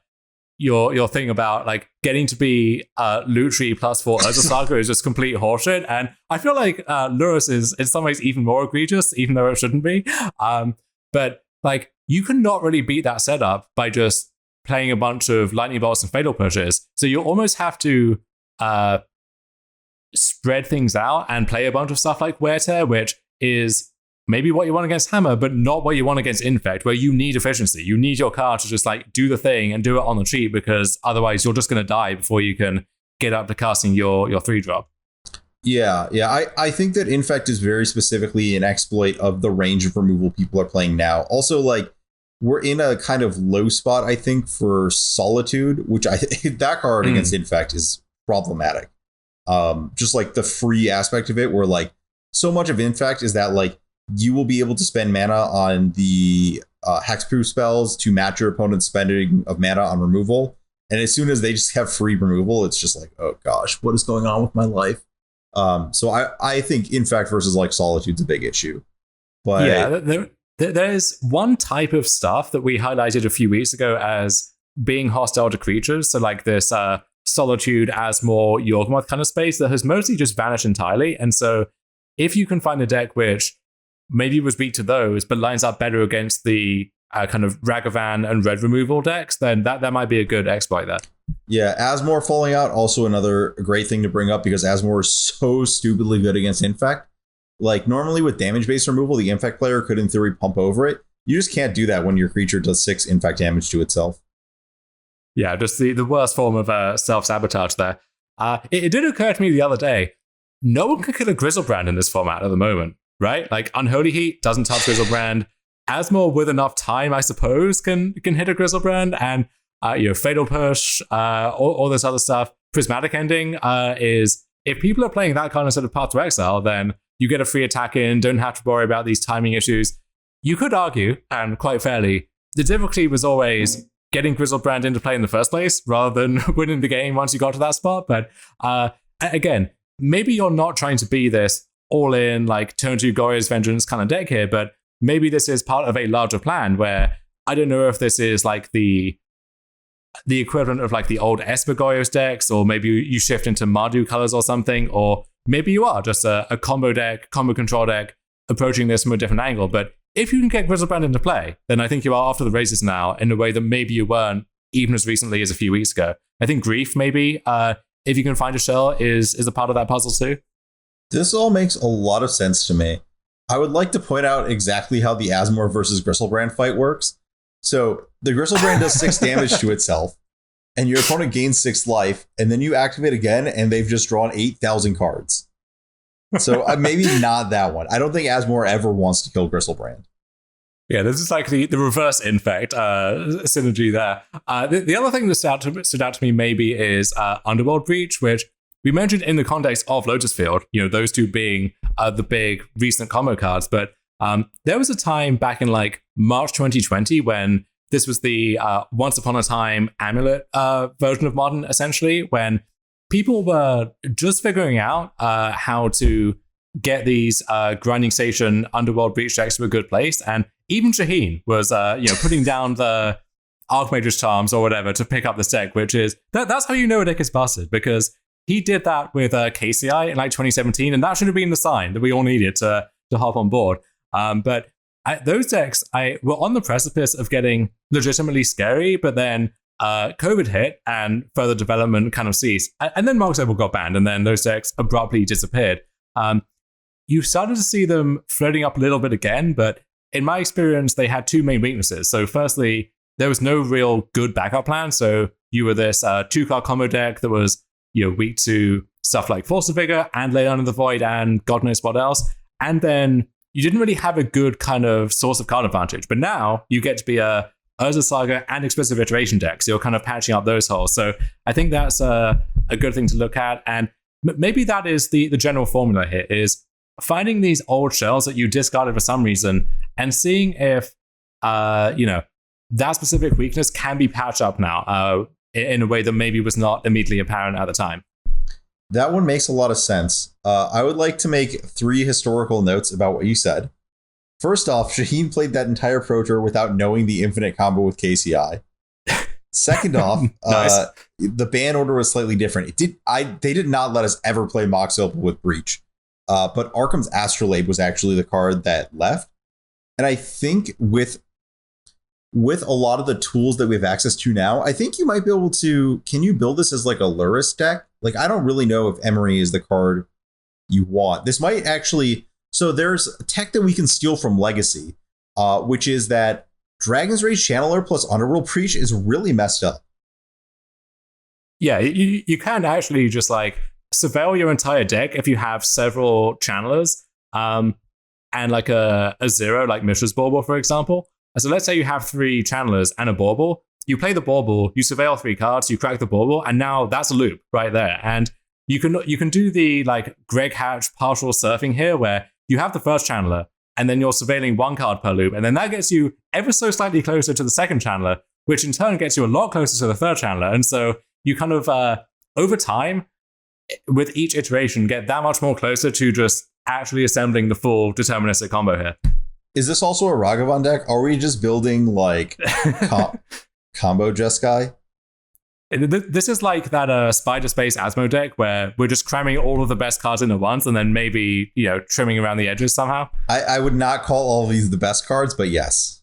your thing about like getting to be Lutri +4 Urza Saga is just complete horseshit, and I feel like Lurrus is in some ways even more egregious, even though it shouldn't be. But like you cannot really beat that setup by just playing a bunch of lightning bolts and fatal pushes. So you almost have to spread things out and play a bunch of stuff like Wear Tear, which is maybe what you want against Hammer, but not what you want against Infect, where you need efficiency. You need your card to just like do the thing and do it on the cheap, because otherwise you're just going to die before you can get up to casting your 3-drop. Yeah. I think that Infect is very specifically an exploit of the range of removal people are playing now. Also, like, we're in a kind of low spot, I think, for Solitude, which that card against Infect is problematic. Just like the free aspect of it, where like so much of Infect is that like you will be able to spend mana on the hexproof spells to match your opponent's spending of mana on removal. And as soon as they just have free removal, it's just like, oh gosh, what is going on with my life? So I think Infect versus like Solitude's a big issue. But yeah, there's one type of stuff that we highlighted a few weeks ago as being hostile to creatures. So like this Solitude, Asmore, Yawgmoth kind of space that has mostly just vanished entirely. And so if you can find a deck which maybe was weak to those, but lines up better against the kind of Ragavan and red removal decks, then that might be a good exploit there. Yeah, Asmore falling out, also another great thing to bring up, because Asmore is so stupidly good against Infect. Like normally with damage-based removal, the Infect player could in theory pump over it. You just can't do that when your creature does 6 Infect damage to itself. Yeah, just the worst form of self-sabotage there. It did occur to me the other day, no one can kill a Grizzlebrand in this format at the moment, right? Like Unholy Heat doesn't touch Grizzlebrand. Asmore with enough time, I suppose, can hit a Grizzlebrand, and Fatal Push, all this other stuff. Prismatic Ending is, if people are playing that card instead of Path to Exile, then you get a free attack in, don't have to worry about these timing issues. You could argue, and quite fairly, the difficulty was always getting Grizzlebrand into play in the first place, rather than winning the game once you got to that spot. But again, maybe you're not trying to be this all-in, like, turn 2 Goyo's Vengeance kind of deck here, but maybe this is part of a larger plan where, I don't know if this is like the equivalent of like the old Esper Goyos decks, or maybe you shift into Mardu colors or something, or maybe you are just a combo deck, combo control deck, approaching this from a different angle. But if you can get Grizzlebrand into play, then I think you are off to the races now in a way that maybe you weren't even as recently as a few weeks ago. I think Grief, maybe, if you can find a shell, is a part of that puzzle too. This all makes a lot of sense to me. I would like to point out exactly how the Asmore versus Gristlebrand fight works. So the Gristlebrand does 6 damage to itself, and your opponent gains 6 life, and then you activate again, and they've just drawn 8,000 cards. So maybe not that one. I don't think Asmore ever wants to kill Gristlebrand. Yeah, this is like the reverse infect synergy there. The other thing that stood out to me maybe is Underworld Breach, which we mentioned in the context of Lotus Field, those two being the big recent combo cards. But there was a time back in like March 2020 when this was the once upon a time amulet version of Modern, essentially, when people were just figuring out how to get these grinding station Underworld Breach decks to a good place. And even Shaheen was putting down the Archmage's Charms or whatever to pick up this deck, which is that's how you know a deck is busted, because he did that with KCI in like 2017, and that should have been the sign that we all needed to hop on board. But those decks were on the precipice of getting legitimately scary, but then COVID hit and further development kind of ceased. And then Mark's Opal got banned, and then those decks abruptly disappeared. You started to see them floating up a little bit again, but in my experience, they had 2 main weaknesses. So firstly, there was no real good backup plan. So you were this 2-card combo deck that was weak to stuff like Force of Vigor and Lay Under the Void and God knows what else. And then you didn't really have a good kind of source of card advantage. But now you get to be a Urza Saga and Expressive Iteration deck. So you're kind of patching up those holes. So I think that's a good thing to look at. And maybe that is the general formula here, is finding these old shells that you discarded for some reason and seeing if, that specific weakness can be patched up now in a way that maybe was not immediately apparent at the time. That one makes a lot of sense. I would like to make 3 historical notes about what you said. First off, Shaheen played that entire Pro Tour without knowing the infinite combo with KCI. Second off, nice. The ban order was slightly different. They did not let us ever play Mox Opal with Breach. But Arkham's Astrolabe was actually the card that left. And I think with a lot of the tools that we have access to now, I think you might be able to, can you build this as like a Luris deck? Like, I don't really know if Emery is the card you want. This might actually, so there's a tech that we can steal from Legacy, which is that Dragon's Rage Channeler plus Underworld Breach is really messed up. Yeah, you can actually just like surveil your entire deck if you have several channelers and like a 0 like Mishra's Bauble, for example. So let's say you have 3 channelers and a Bauble. You play the Bauble, you surveil 3 cards, you crack the Bauble, and now that's a loop right there. And you can do the like Greg Hatch partial surfing here, where you have the first channeler, and then you're surveilling 1 card per loop, and then that gets you ever so slightly closer to the second channeler, which in turn gets you a lot closer to the third channeler. And so you kind of over time, with each iteration, get that much more closer to just actually assembling the full deterministic combo here. Is this also a Ragavan deck? Are we just building like combo Jeskai? This is like that Spider Space Asmo deck where we're just cramming all of the best cards in at once and then maybe, trimming around the edges somehow. I would not call all of these the best cards, but yes.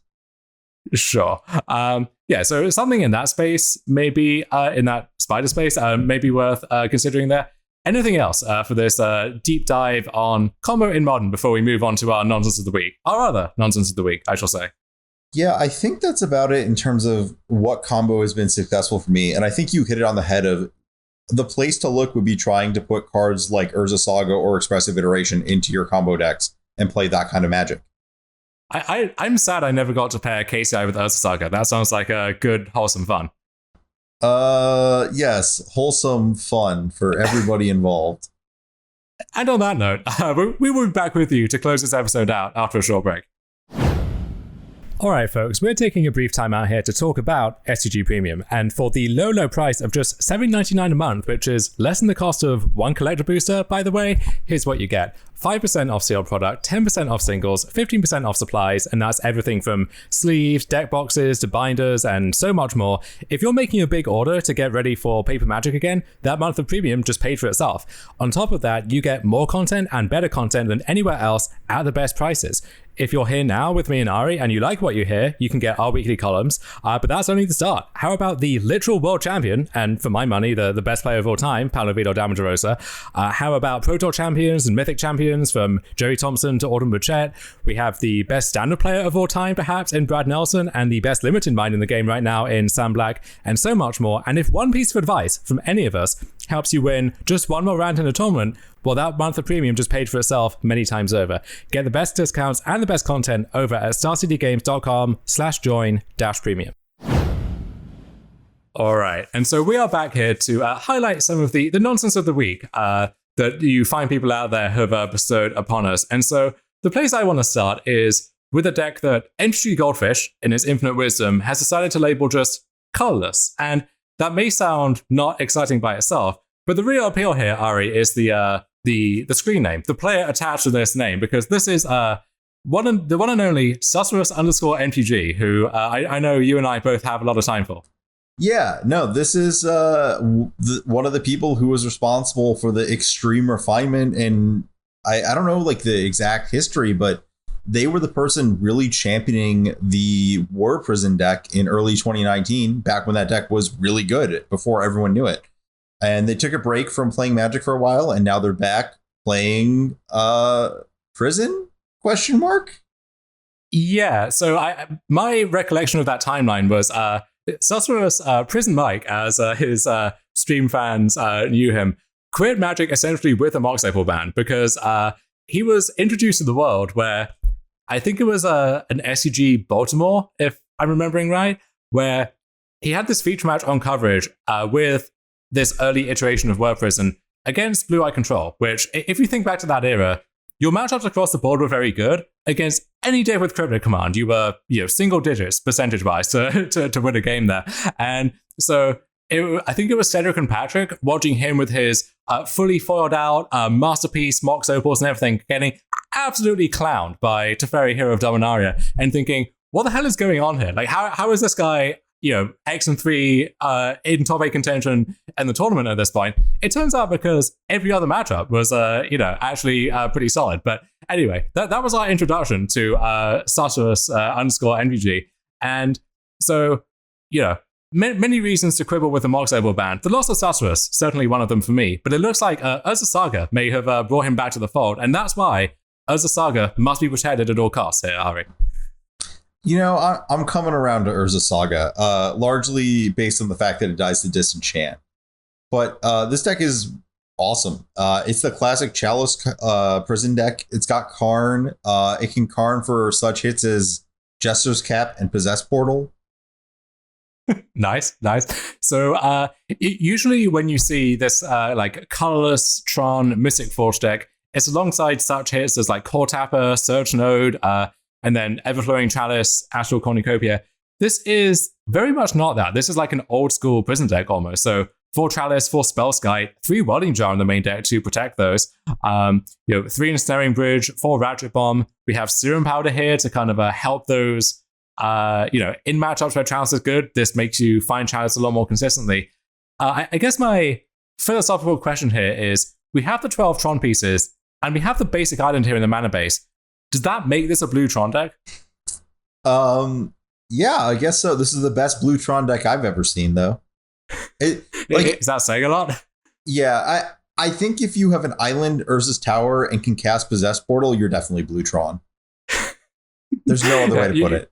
Sure. So something in that space, maybe in that Spider Space, maybe worth considering there. Anything else for this deep dive on combo in Modern before we move on to our nonsense of the week? Our other nonsense of the week, I shall say. Yeah, I think that's about it in terms of what combo has been successful for me. And I think you hit it on the head of the place to look would be trying to put cards like Urza Saga or Expressive Iteration into your combo decks and play that kind of magic. I'm sad I never got to pair KCI with Urza Saga. That sounds like a good, wholesome fun. Yes, wholesome fun for everybody involved. And on that note, we will be back with you to close this episode out after a short break. Alright folks, we're taking a brief time out here to talk about SCG Premium, and for the low price of just $7.99 a month, which is less than the cost of one collector booster, by the way, here's what you get. 5% off sealed product, 10% off singles, 15% off supplies, and that's everything from sleeves, deck boxes, to binders, and so much more. If you're making a big order to get ready for Paper Magic again, that month of premium just paid for itself. On top of that, you get more content and better content than anywhere else at the best prices. if you're here now with me and Ari and you like what you hear, you can get our weekly columns. But that's only the start. How about the literal world champion, and for my money, the best player of all time, Paolo Vido Damagerosa? How about Pro Tour champions and Mythic champions from Jerry Thompson to Autumn Buchette? We have the best standard player of all time, perhaps, in Brad Nelson, and the best limited mind in the game right now in Sam Black, and so much more. And if one piece of advice from any of us helps you win just one more round in a tournament, well, that month of premium just paid for itself many times over. Get the best discounts and the best content over at starcitygames.com/join-premium. All right. And so we are back here to highlight some of the nonsense of the week that you find people out there have bestowed upon us. And so the place I want to start is with a deck that MTG Goldfish, in its infinite wisdom, has decided to label just colorless. And that may sound not exciting by itself, but the real appeal here, Ari, is the screen name, the player attached to this name, because this is the one and only Susurrus_MTG, who I know you and I both have a lot of time for. Yeah, no, this is one of the people who was responsible for the extreme refinement, and I don't know like the exact history, but they were the person really championing the War Prison deck in early 2019, back when that deck was really good, before everyone knew it. And they took a break from playing Magic for a while, and now they're back playing Prison? ? Yeah, so my recollection of that timeline was Susurrus Prison Mike, as his stream fans knew him, quit Magic essentially with a Mox Opal ban, because he was introduced to the world where I think it was an SCG Baltimore, if I'm remembering right, where he had this feature match on coverage with this early iteration of War Prison against Blue Eye Control, which, if you think back to that era, your matchups across the board were very good. Against any deck with Cryptic Command, you were single digits percentage-wise to win a game there. And so I think it was Cedric and Patrick watching him with his fully foiled out Masterpiece, Mox Opals and everything, getting absolutely clowned by Teferi, Hero of Dominaria, and thinking, what the hell is going on here? Like, how is this guy X and 3 in top 8 contention in the tournament at this point? It turns out because every other matchup was, actually pretty solid. But anyway, that was our introduction to Susurrus_MTG. And so, many reasons to quibble with the Mox Opal ban. The loss of Susurrus, certainly one of them for me. But it looks like Urza Saga may have brought him back to the fold. And that's why Urza Saga must be protected at all costs here, Ari. I'm coming around to Urza Saga, largely based on the fact that it dies to Disenchant. But this deck is awesome. It's the classic Chalice Prison deck. It's got Karn. It can Karn for such hits as Jester's Cap and Possess Portal. Nice. So usually when you see this like colorless Tron Mystic Forge deck, it's alongside such hits as like Core Tapper, Surge Node, and then Everflowing Chalice, Astral Cornucopia. This is very much not that. This is like an old school prison deck almost. So 4 Chalice, 4 Spellskite, 3 Welding Jar in the main deck to protect those. 3 Ensnaring Bridge, 4 Ratchet Bomb. We have Serum Powder here to kind of help those, in matchups where Chalice is good. This makes you find Chalice a lot more consistently. I guess my philosophical question here is, we have the 12 Tron pieces, and we have the basic island here in the mana base. Does that make this a blue Tron deck? Yeah, I guess so. This is the best blue Tron deck I've ever seen, though. Is that saying a lot? Yeah, I think if you have an island, Urza's Tower, and can cast Possess Portal, you're definitely blue Tron. There's no other way to put it.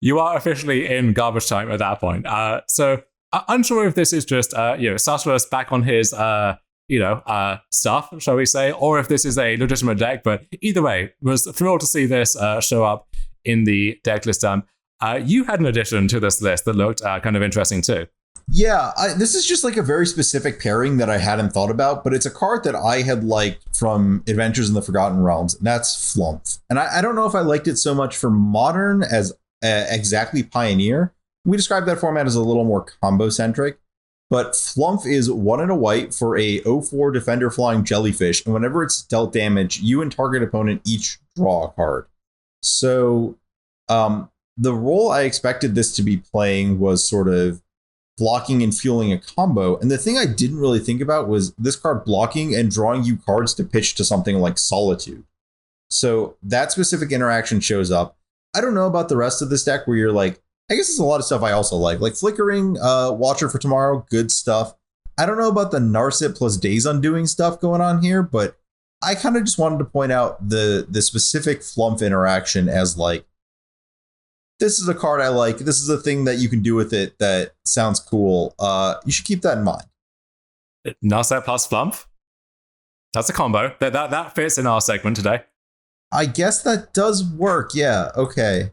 You are officially in garbage time at that point. So unsure if this is just Susurrus back on his stuff, shall we say, or if this is a legitimate deck. But either way, was thrilled to see this show up in the deck list. You had an addition to this list that looked kind of interesting too. Yeah, this is just like a very specific pairing that I hadn't thought about, but it's a card that I had liked from Adventures in the Forgotten Realms, and that's Flumph. And I don't know if I liked it so much for Modern as exactly Pioneer. We described that format as a little more combo-centric, but Flumph is 1 and a white for a 0/4 Defender Flying Jellyfish, and whenever it's dealt damage, you and target opponent each draw a card. So the role I expected this to be playing was sort of blocking and fueling a combo. And the thing I didn't really think about was this card blocking and drawing you cards to pitch to something like Solitude. So that specific interaction shows up. I don't know about the rest of this deck where you're like, I guess there's a lot of stuff I also like Flickering, Watcher for Tomorrow, good stuff. I don't know about the Narset plus Days Undoing stuff going on here, but I kind of just wanted to point out the specific Flumph interaction as like, this is a card I like. This is a thing that you can do with it that sounds cool. You should keep that in mind. Narset plus Flumph? That's a combo. That fits in our segment today. I guess that does work. Yeah. Okay.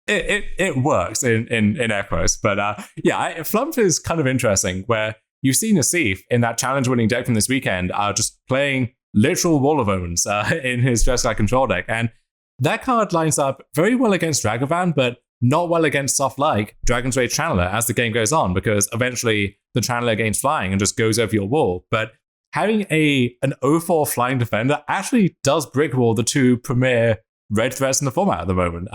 It works in air quotes, but Flumph is kind of interesting. Where you've seen Asif in that challenge-winning deck from this weekend, just playing literal Wall of Omens in his Jeskai control deck, and that card lines up very well against Dragavan, but not well against soft like Dragon's Rage Channeler as the game goes on, because eventually the Channeler gains flying and just goes over your wall. But having an 0-4 flying defender actually does brickwall the two premier red threats in the format at the moment.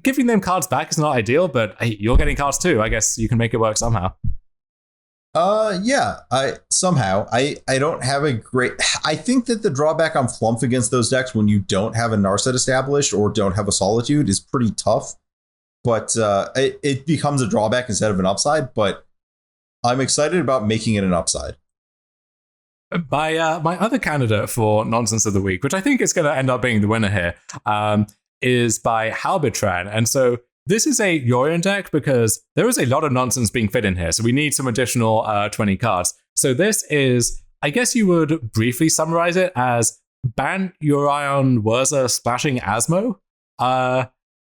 Giving them cards back is not ideal, but hey, you're getting cards too. I guess you can make it work somehow. Yeah, I don't have a great. I think that the drawback on Flumph against those decks when you don't have a Narset established or don't have a Solitude is pretty tough. But it becomes a drawback instead of an upside. But I'm excited about making it an upside. My other candidate for Nonsense of the Week, which I think is going to end up being the winner here, is by Halbitran. And so this is a Yorion deck because there is a lot of nonsense being fit in here. So we need some additional 20 cards. So this is, I guess you would briefly summarize it as ban Yorion Wurza splashing Asmo,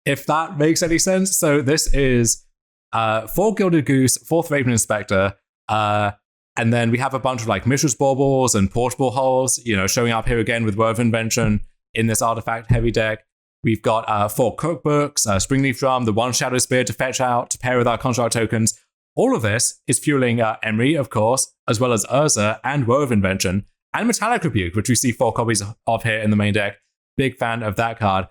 if that makes any sense. So this is 4 Gilded Goose, 4th Raven Inspector, and then we have a bunch of like Mishra's Baubles and Portable Holes, showing up here again with Word of Invention in this artifact-heavy deck. We've got 4 Cookbooks, Springleaf Drum, the 1 Shadow Spear to fetch out, to pair with our construct tokens. All of this is fueling Emry, of course, as well as Urza and Woe of Invention, and Metallic Rebuke, which we see 4 copies of here in the main deck. Big fan of that card.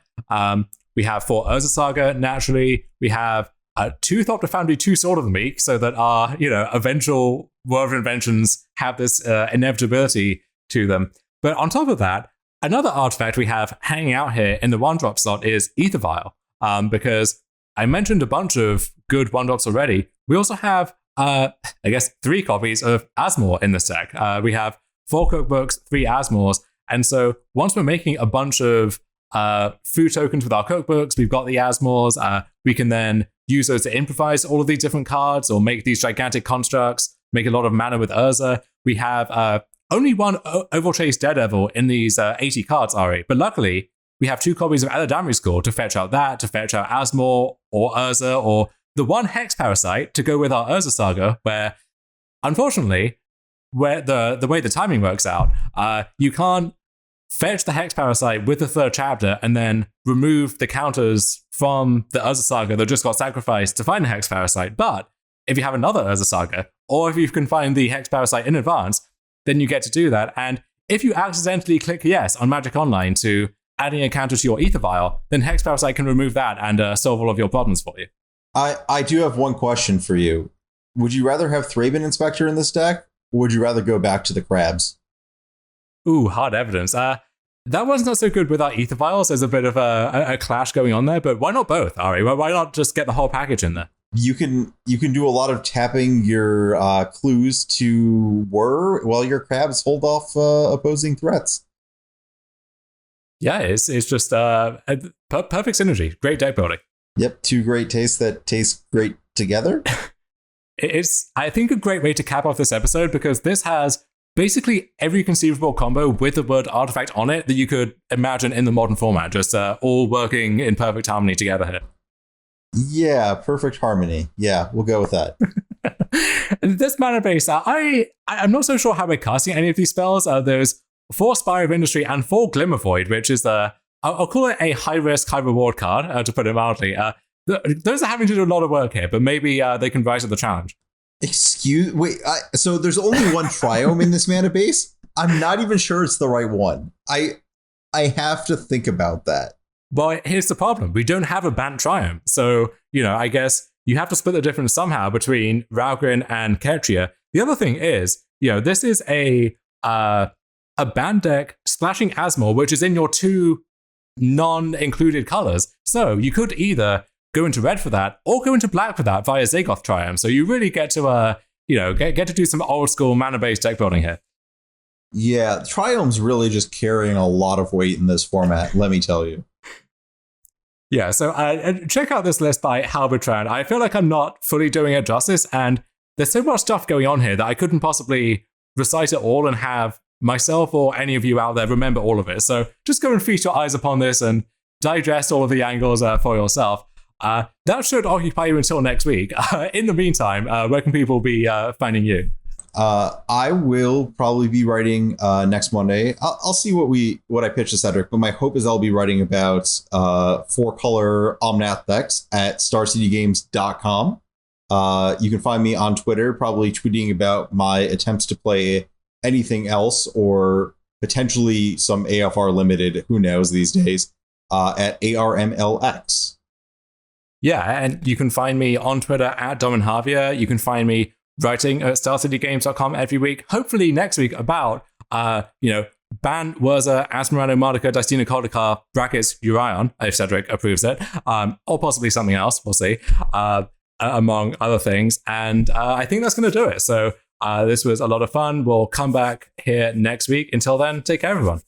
We have 4 Urza Saga, naturally. We have 2 Thopter Foundry, 2 Sword of the Meek, so that our, eventual Woe of Inventions have this inevitability to them. But on top of that, another artifact we have hanging out here in the 1-drop slot is Ether Vial, because I mentioned a bunch of good 1-drops already. We also have, 3 copies of Asmore in this deck. We have 4 Cookbooks, 3 Asmores, and so once we're making a bunch of food tokens with our Cookbooks, we've got the Asmores, we can then use those to improvise all of these different cards or make these gigantic constructs, make a lot of mana with Urza. We have only 1 Oval Chase Daredevil in these 80 cards, Ari. But luckily, we have 2 copies of Eladamri's Score to fetch out that, to fetch out Asmore or Urza, or the 1 Hex Parasite to go with our Urza Saga, where, unfortunately, where the way the timing works out, you can't fetch the Hex Parasite with the 3rd chapter and then remove the counters from the Urza Saga that just got sacrificed to find the Hex Parasite. But if you have another Urza Saga, or if you can find the Hex Parasite in advance, then you get to do that. And if you accidentally click yes on Magic Online to adding a counter to your Ether Vial, then Hex Parasite can remove that and solve all of your problems for you. I do have one question for you. Would you rather have Thraben Inspector in this deck, or would you rather go back to the crabs? Ooh, hard evidence. That one's not so good with our Ether Vials. There's a bit of a clash going on there, but why not both, Ari? Why not just get the whole package in there? You can do a lot of tapping your clues to whir while your crabs hold off opposing threats. Yeah, it's just perfect synergy. Great deck building. Yep, 2 great tastes that taste great together. It's, I think, a great way to cap off this episode, because this has basically every conceivable combo with the word artifact on it that you could imagine in the modern format, just all working in perfect harmony together here. Yeah, perfect harmony. Yeah, we'll go with that. This mana base, I'm not so sure how we're casting any of these spells. There's 4 Spire of Industry and 4 Glimmer Void, which is I'll call it a high-risk, high-reward card, to put it mildly. Those are having to do a lot of work here, but maybe they can rise to the challenge. So there's only 1 Triome in this mana base? I'm not even sure it's the right one. I have to think about that. Well, here's the problem. We don't have a banned Triumph. So, I guess you have to split the difference somehow between Ralgrin and Ketria. The other thing is, this is a banned deck Splashing Asmore, which is in your 2 non-included colors. So you could either go into red for that or go into black for that via Zagoth Triumph. So you really get to, get to do some old school mana-based deck building here. Yeah, Triumph's really just carrying a lot of weight in this format, let me tell you. Yeah, so check out this list by Halbertrand. I feel like I'm not fully doing it justice, and there's so much stuff going on here that I couldn't possibly recite it all and have myself or any of you out there remember all of it. So just go and feast your eyes upon this and digest all of the angles for yourself. That should occupy you until next week. In the meantime, where can people be finding you? I will probably be writing next Monday. I'll see what I pitch to Cedric, but my hope is I'll be writing about 4-color Omnath decks at starcitygames.com. You can find me on Twitter, probably tweeting about my attempts to play anything else or potentially some AFR limited, who knows these days, at ARMLX. Yeah, and you can find me on Twitter at Dominavia. You can find me writing at StarCityGames.com every week, hopefully next week about, Ban, Wurza, Asmerano, Mardica, Dystina, Koldikar, brackets, Urion, if Cedric approves it, or possibly something else, we'll see, among other things. And I think that's going to do it. So this was a lot of fun. We'll come back here next week. Until then, take care, everyone.